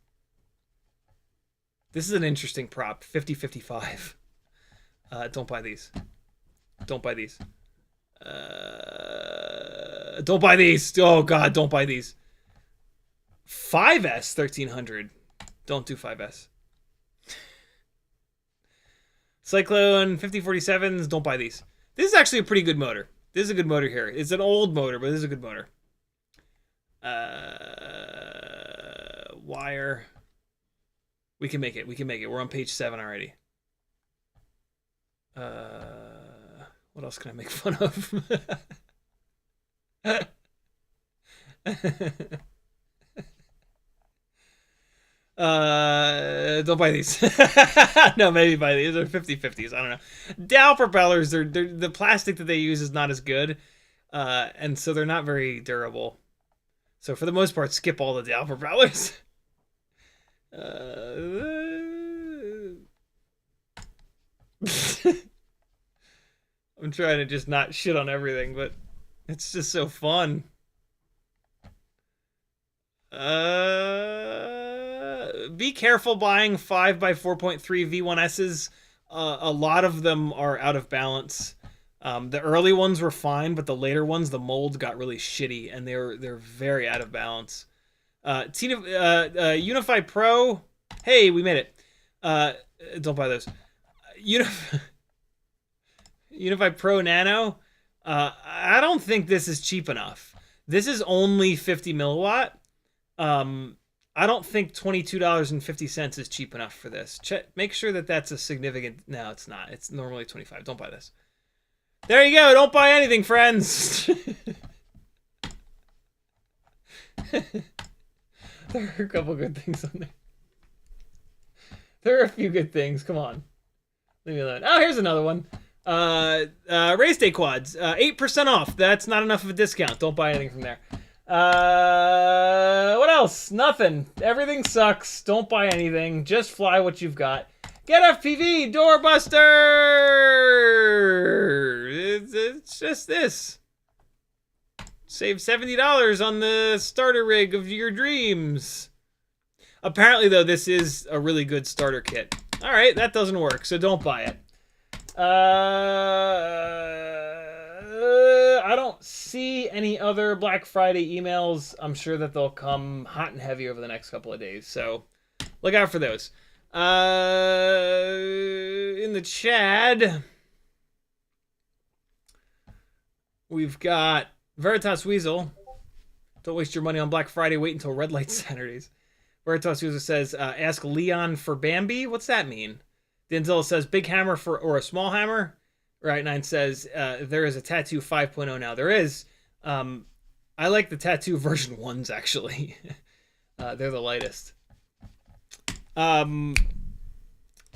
This is an interesting prop. 50-55. Don't buy these. Don't buy these. Don't buy these. Oh god, don't buy these. 5S 1300. Don't do 5S. Cyclone 5047s. Don't buy these. This is actually a pretty good motor. This is a good motor here. It's an old motor, but this is a good motor. Wire. We can make it. We can make it. We're on page 7 already. What else can I make fun of? Don't buy these. No, maybe buy these. They're 50-50s. I don't know. Dow propellers, they're the plastic that they use is not as good. And so they're not very durable. So for the most part, skip all the Dow propellers. I'm trying to just not shit on everything, but it's just so fun. Be careful buying 5x4.3 V1Ss. A lot of them are out of balance. The early ones were fine, but the later ones, the mold got really shitty, and they're very out of balance. Unify Pro. Hey, we made it. Don't buy those. Unify Pro Nano. I don't think this is cheap enough. This is only 50 milliwatt. I don't think $22.50 is cheap enough for this. Make sure that that's a significant. No, it's not. It's normally 25. Don't buy this. There you go. Don't buy anything, friends. There are a couple good things on there. There are a few good things. Come on. Leave me alone. Oh, here's another one. Race Day quads. 8% off. That's not enough of a discount. Don't buy anything from there. What else? Nothing. Everything sucks. Don't buy anything. Just fly what you've got. Get FPV doorbuster. It's just this. Save $70 on the starter rig of your dreams. Apparently, though, this is a really good starter kit. All right, that doesn't work, so don't buy it. I don't see any other Black Friday emails. I'm sure that they'll come hot and heavy over the next couple of days, so look out for those. In the Chad, we've got Veritas Weasel. Don't waste your money on Black Friday. Wait until Red Light Saturdays. Veritas Weasel says, ask Leon for Bambi. What's that mean? Denzel says, big hammer or a small hammer. Right, 9 says, there is a Tattoo 5.0 now. There is. I like the Tattoo version 1s, actually. They're the lightest. We're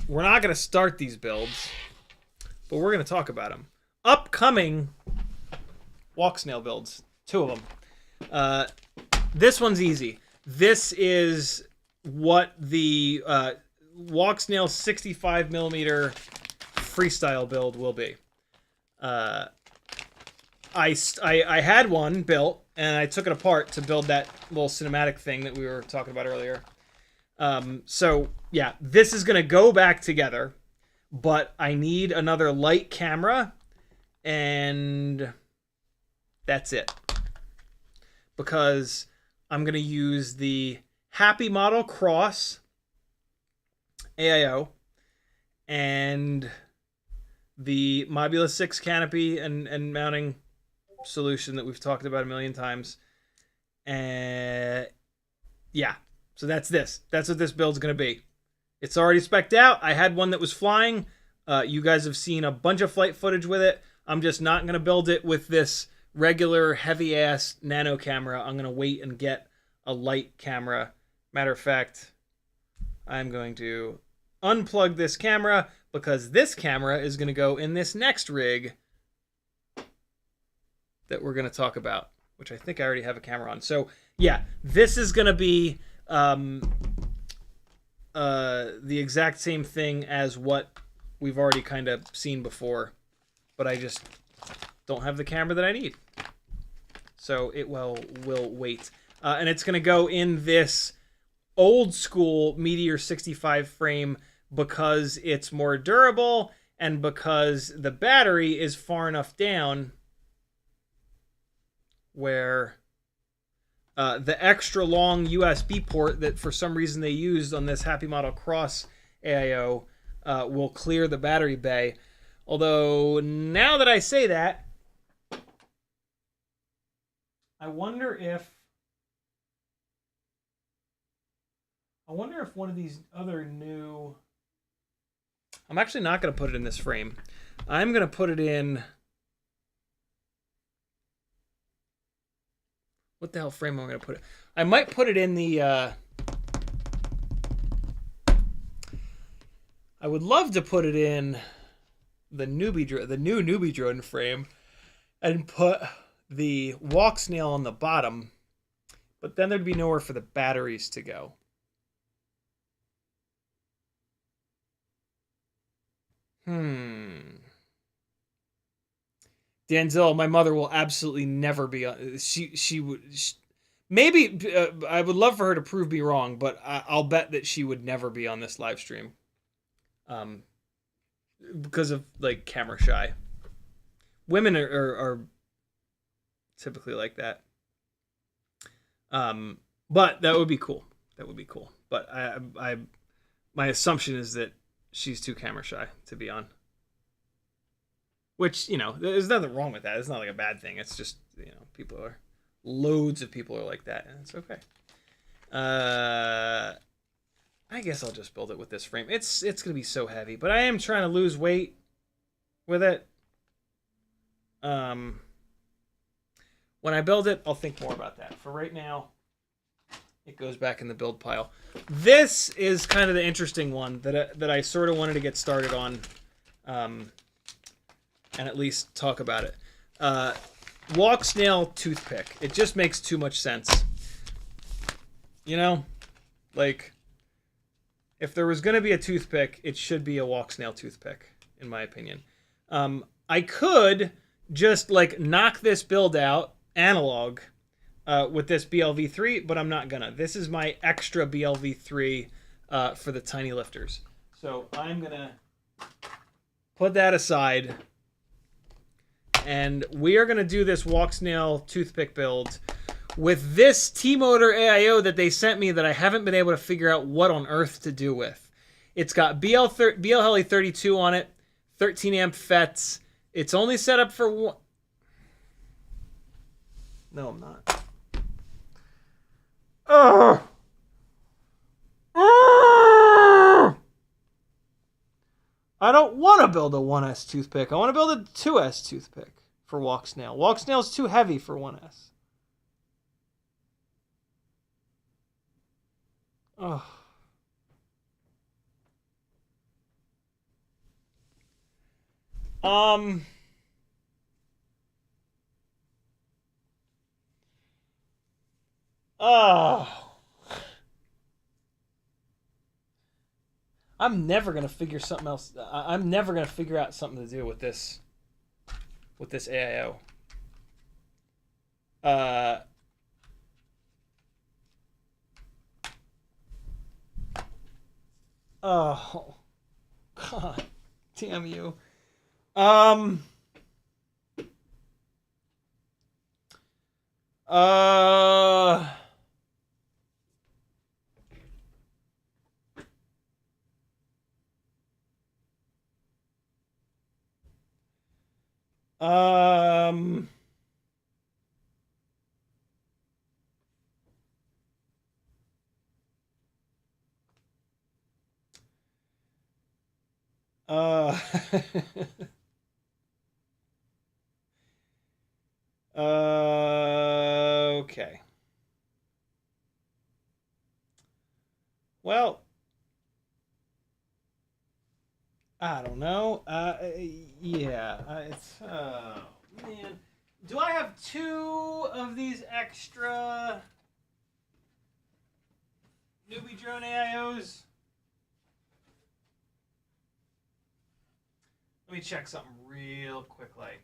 not going to start these builds, but we're going to talk about them. Upcoming Walksnail builds. 2 of them. This one's easy. This is what the Walksnail 65mm Freestyle build will be. I had one built, and I took it apart to build that little cinematic thing that we were talking about earlier. So, yeah, this is going to go back together, but I need another light camera, and that's it. Because I'm going to use the Happy Model Cross AIO and the Mobula 6 canopy and mounting solution that we've talked about a million times. And yeah, so that's this. That's what this build's going to be. It's already spec'd out. I had one that was flying. You guys have seen a bunch of flight footage with it. I'm just not going to build it with this regular heavy-ass nano camera. I'm going to wait and get a light camera. Matter of fact, I'm going to unplug this camera because this camera is going to go in this next rig that we're going to talk about, which I think I already have a camera on. So yeah, this is going to be the exact same thing as what we've already kind of seen before, but I just don't have the camera that I need. So it will wait. And it's going to go in this old school Meteor 65 frame because it's more durable and because the battery is far enough down where the extra long USB port that for some reason they used on this Happy Model Cross AIO will clear the battery bay. Although now that I say that, I wonder if one of these other new... I'm actually not going to put it in this frame. I'm going to put it in... What the hell frame am I going to put it? I might put it in the... I would love to put it in the new newbie drone frame and put the Walksnail on the bottom, but then there'd be nowhere for the batteries to go. Danzilla, my mother will absolutely never be on. Maybe I would love for her to prove me wrong, but I'll bet that she would never be on this live stream, because of like camera shy. Women are typically like that. But that would be cool. That would be cool. But my assumption is that she's too camera shy to be on. Which, you know, there's nothing wrong with that. It's not like a bad thing. It's just, you know, loads of people are like that, and it's okay. I guess I'll just build it with this frame. It's gonna be so heavy, but I am trying to lose weight with it. When I build it, I'll think more about that. For right now, it goes back in the build pile. This is kind of the interesting one that I sort of wanted to get started on, and at least talk about it. Walksnail Toothpick. It just makes too much sense. You know, like, if there was going to be a toothpick, it should be a Walksnail toothpick, in my opinion. I could just like knock this build out analog with this BLV3, but I'm not gonna. This is my extra BLV3 for the tiny lifters. So I'm gonna put that aside, and we are gonna do this Walksnail toothpick build with this T-Motor AIO that they sent me that I haven't been able to figure out what on earth to do with. It's got BL Heli 32 on it, 13 amp FETs. It's only set up for one. No, I'm not. I don't want to build a 1S toothpick. I want to build a 2S toothpick for Walksnail. Walksnail's too heavy for 1S. Oh. Oh. I'm never gonna figure something else. I'm never gonna figure out something to do with this AIO. Oh, God, damn you. Okay. Well, I don't know. Yeah, it's man. Do I have 2 of these extra newbie drone AIOs? Let me check something real quick, I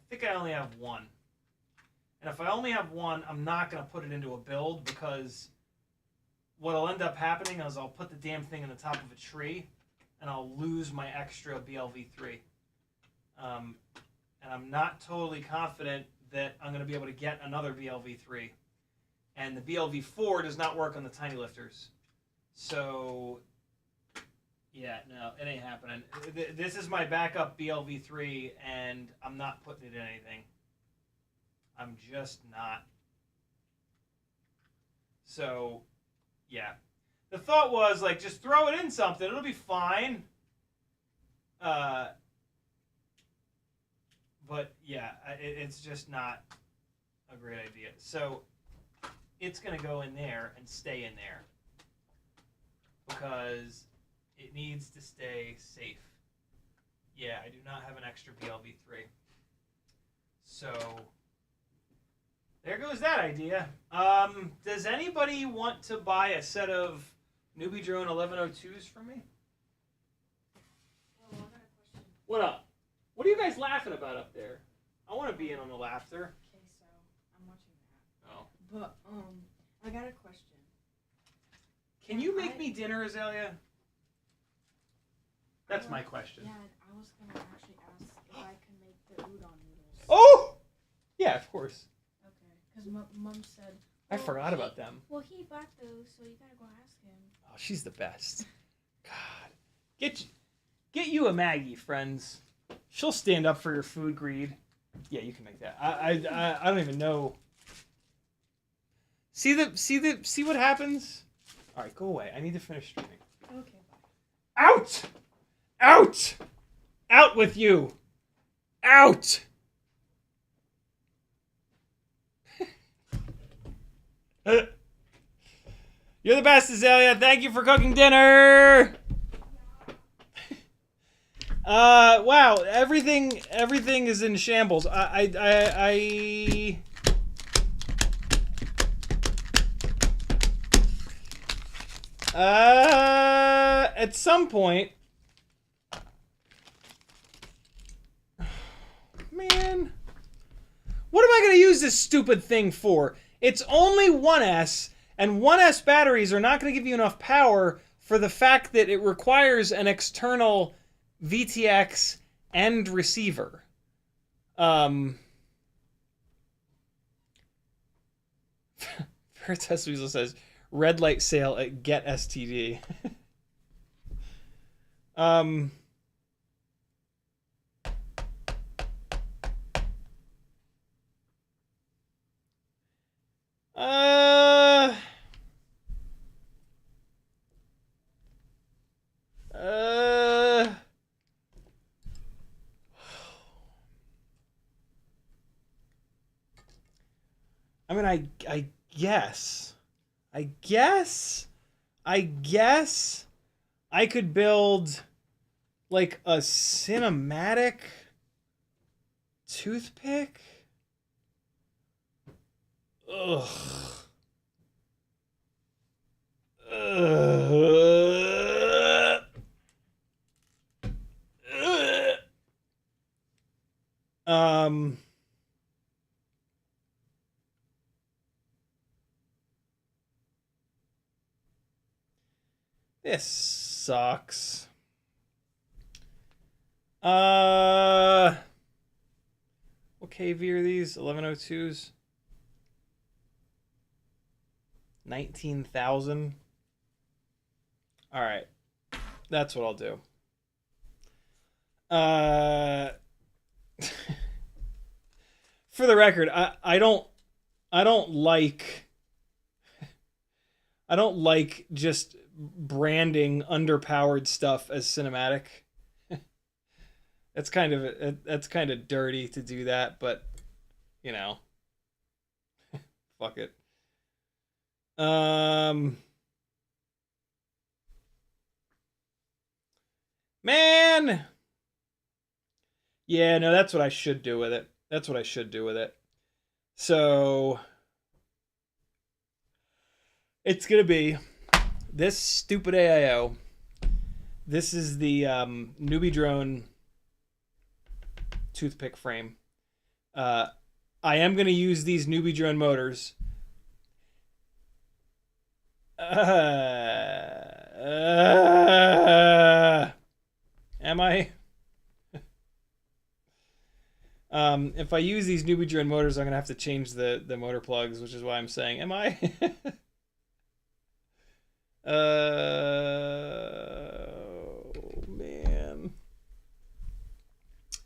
think I only have 1. And if I only have 1, I'm not going to put it into a build, because what'll end up happening is I'll put the damn thing in the top of a tree and I'll lose my extra BLV3. And I'm not totally confident that I'm going to be able to get another BLV3. And the BLV4 does not work on the tiny lifters. So, yeah, no, it ain't happening. This is my backup BLV3, and I'm not putting it in anything. I'm just not. So, yeah. The thought was, like, just throw it in something. It'll be fine. But, yeah, it's just not a great idea. So, it's going to go in there and stay in there, because it needs to stay safe. Yeah, I do not have an extra BLV3. So, there goes that idea. Does anybody want to buy a set of Newbie Drone 1102s from me? Oh, I got a question. What up? What are you guys laughing about up there? I want to be in on the laughter. Okay, so I'm watching that. Oh. But I got a question. Can you make me dinner, Azalea? That's my question. Yeah, I was gonna actually ask if I can make the udon noodles. Oh! Yeah, of course. Okay, because Mom said. I forgot about them. Well, he bought those, so you gotta go ask him. Oh, she's the best. God, get you a Maggie, friends. She'll stand up for your food greed. Yeah, you can make that. I don't even know. See what happens? All right, go away. I need to finish streaming. Okay, bye. Out! Out! Out with you! Out! You're the best, Azalea. Thank you for cooking dinner. Wow, everything is in shambles. At some point, man, what am I going to use this stupid thing for? It's only 1S, and 1S batteries are not going to give you enough power for the fact that it requires an external VTX and receiver. Veritas Weasel says, red light sale at Get STD. I mean, I guess I could build like a cinematic toothpick. Ugh. This sucks. What KV are these? 1102s? 19,000. All right. That's what I'll do. For the record, I don't like just branding underpowered stuff as cinematic. That's kind of dirty to do that, but you know, fuck it. Man. Yeah, no, that's what I should do with it. That's what I should do with it. So it's gonna be this stupid AIO. This is the newbie drone toothpick frame. I am gonna use these newbie drone motors. Am I? If I use these newbie drone motors, I'm gonna have to change the motor plugs, which is why I'm saying, am I? Oh man.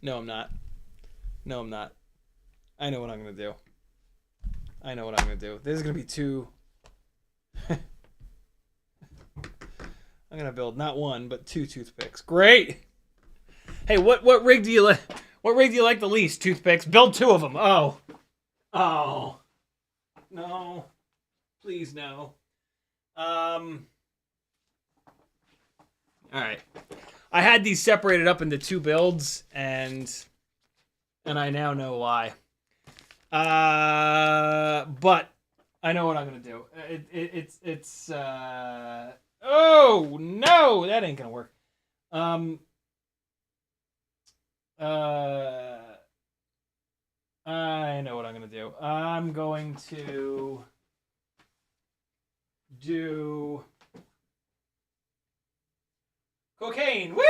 No, I'm not. No, I'm not. I know what I'm gonna do. I know what I'm gonna do. This is gonna be two. I'm gonna build not one but two toothpicks. Great. Hey, what rig do you like? What rig do you like the least? Toothpicks. Build two of them. Oh. Oh. No. Please no. All right. I had these separated up into two builds, and I now know why. But I know what I'm gonna do. It's oh no, that ain't gonna work. I know what I'm gonna do. I'm going to do cocaine. Woo!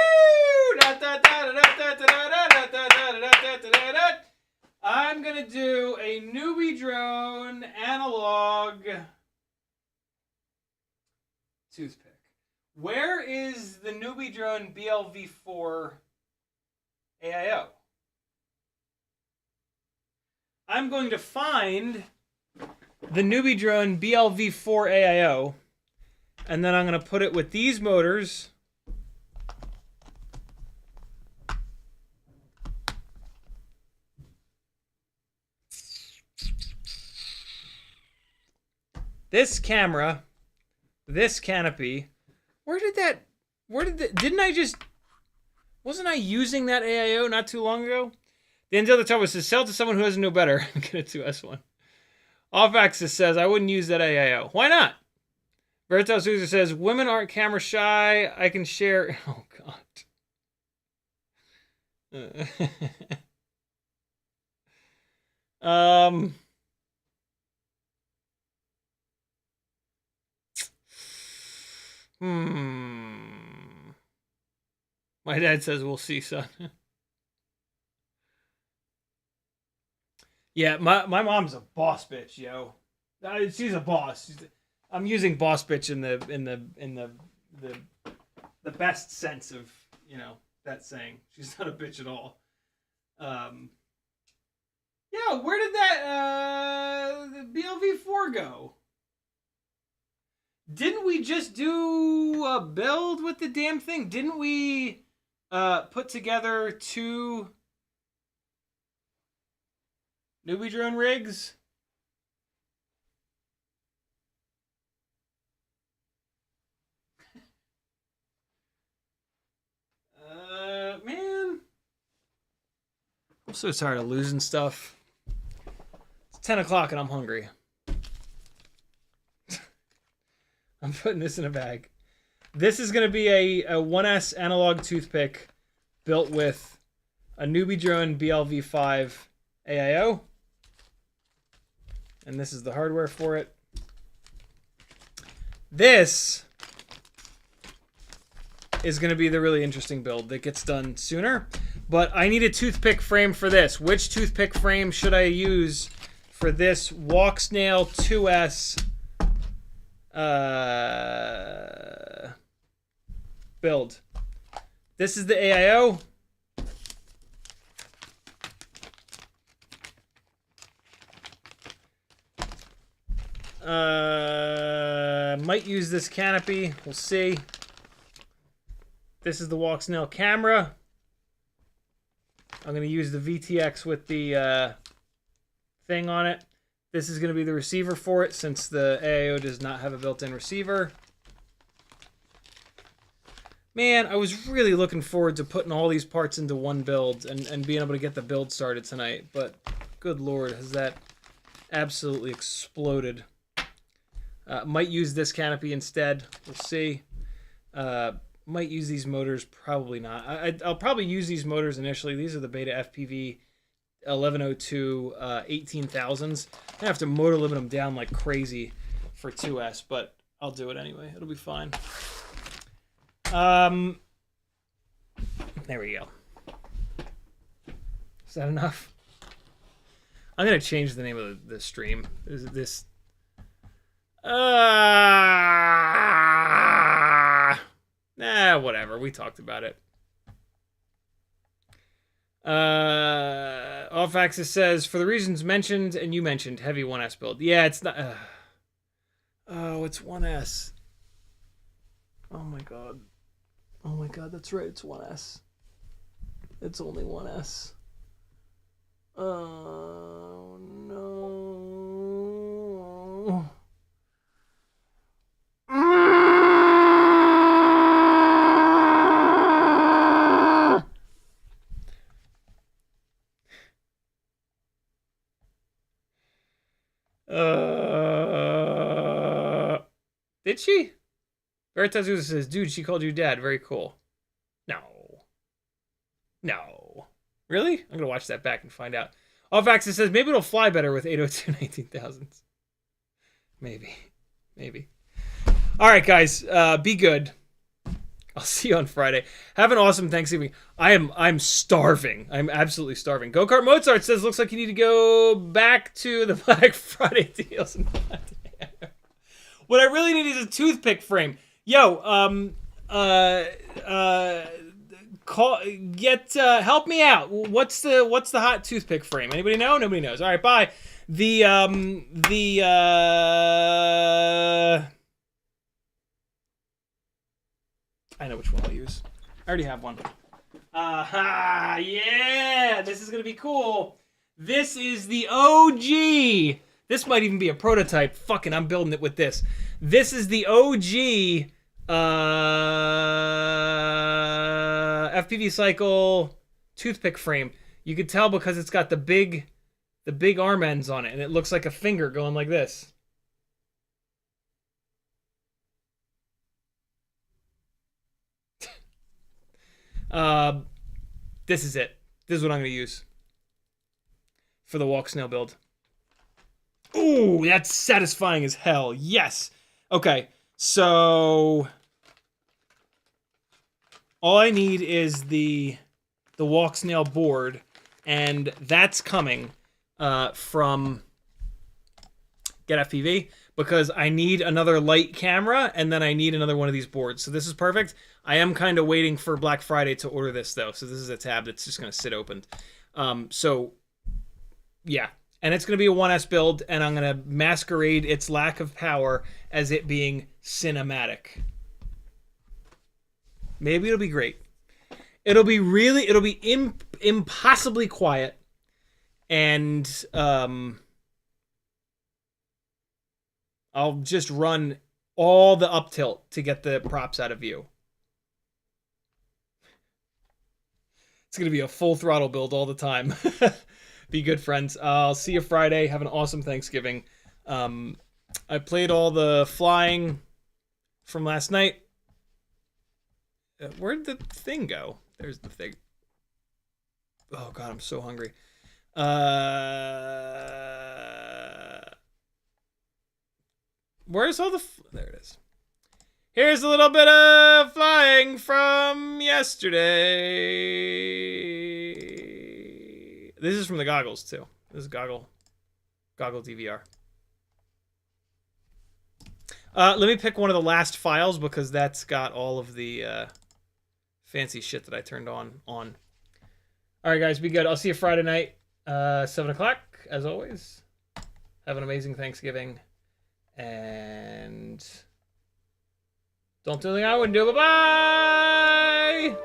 I'm gonna do a newbie drone analog toothpick. Where is the newbie drone BLV4 AIO? I'm going to find the newbie drone BLV4 AIO, and then I'm going to put it with these motors. This camera, this canopy. Wasn't I using that AIO not too long ago? The end of the top says, sell to someone who doesn't know better. Get a 2S1. Off-axis says, I wouldn't use that AIO. Why not? Veritas User says, women aren't camera shy. I can share. Oh, God. My dad says, we'll see, son. Yeah, my mom's a boss bitch, yo. She's a boss. I'm using boss bitch in the best sense of, you know, that saying. She's not a bitch at all. Yeah, where did that the BLV4 go? Didn't we just do a build with the damn thing? Didn't we put together two newbie drone rigs? Man. I'm so tired of losing stuff. It's 10 o'clock and I'm hungry. I'm putting this in a bag. This is going to be a 1S analog toothpick built with a newbie drone BLV5 AIO. And this is the hardware for it. This is going to be the really interesting build that gets done sooner. But I need a toothpick frame for this. Which toothpick frame should I use for this Walksnail 2S build? This is the AIO. Might use this canopy. We'll see. This is the Walksnail camera. I'm going to use the VTX with the thing on it. This is going to be the receiver for it since the AIO does not have a built-in receiver. Man, I was really looking forward to putting all these parts into one build and being able to get the build started tonight. But good lord, has that absolutely exploded. Might use this canopy instead. We'll see. Might use these motors. Probably not. I'll probably use these motors initially. These are the Beta FPV 1102 18,000s. I have to motor limit them down like crazy for 2S, but I'll do it anyway. It'll be fine. There we go. Is that enough? I'm gonna change the name of the stream. Is this? Whatever. We talked about it. Off Axis says, for the reasons mentioned and you mentioned, heavy 1S build. Yeah, it's not. Oh, it's 1S. Oh my god. Oh my god, that's right. It's 1S. It's only 1S. Oh no. Did she? Veritas says, dude, she called you dad. Very cool. No. No. Really? I'm going to watch that back and find out. Off Axis says, maybe it'll fly better with 802 19,000s. Maybe. Maybe. All right, guys. Be good. I'll see you on Friday. Have an awesome Thanksgiving. I'm starving. I'm absolutely starving. Go-Kart Mozart says, looks like you need to go back to the Black Friday deals. What I really need is a toothpick frame. Yo, help me out. What's the hot toothpick frame? Anybody know? Nobody knows. All right, bye. I know which one I'll use. I already have one. Yeah, this is gonna be cool. This is the OG. This might even be a prototype. Fucking, I'm building it with this. This is the OG FPV cycle toothpick frame. You could tell because it's got the big arm ends on it, and it looks like a finger going like this. This is it. This is what I'm going to use for the Walksnail build. Ooh, that's satisfying as hell. Yes. Okay, so all I need is the Walksnail board, and that's coming from Get FPV because I need another light camera, and then I need another one of these boards. So this is perfect. I am kind of waiting for Black Friday to order this, though. So this is a tab that's just going to sit opened. So, yeah. And it's going to be a 1S build, and I'm going to masquerade its lack of power as it being cinematic. Maybe it'll be great. It'll be impossibly quiet. And I'll just run all the up tilt to get the props out of view. It's going to be a full throttle build all the time. Be good, friends. I'll see you Friday. Have an awesome Thanksgiving. I played all the flying from last night. Where'd the thing go? There's the thing. Oh, God, I'm so hungry. Where's all the... There it is. Here's a little bit of flying from yesterday. This is from the goggles, too. This is goggle DVR. Let me pick one of the last files because that's got all of the fancy shit that I turned on. All right, guys, be good. I'll see you Friday night, 7 o'clock, as always. Have an amazing Thanksgiving. And don't do anything I wouldn't do. Bye-bye!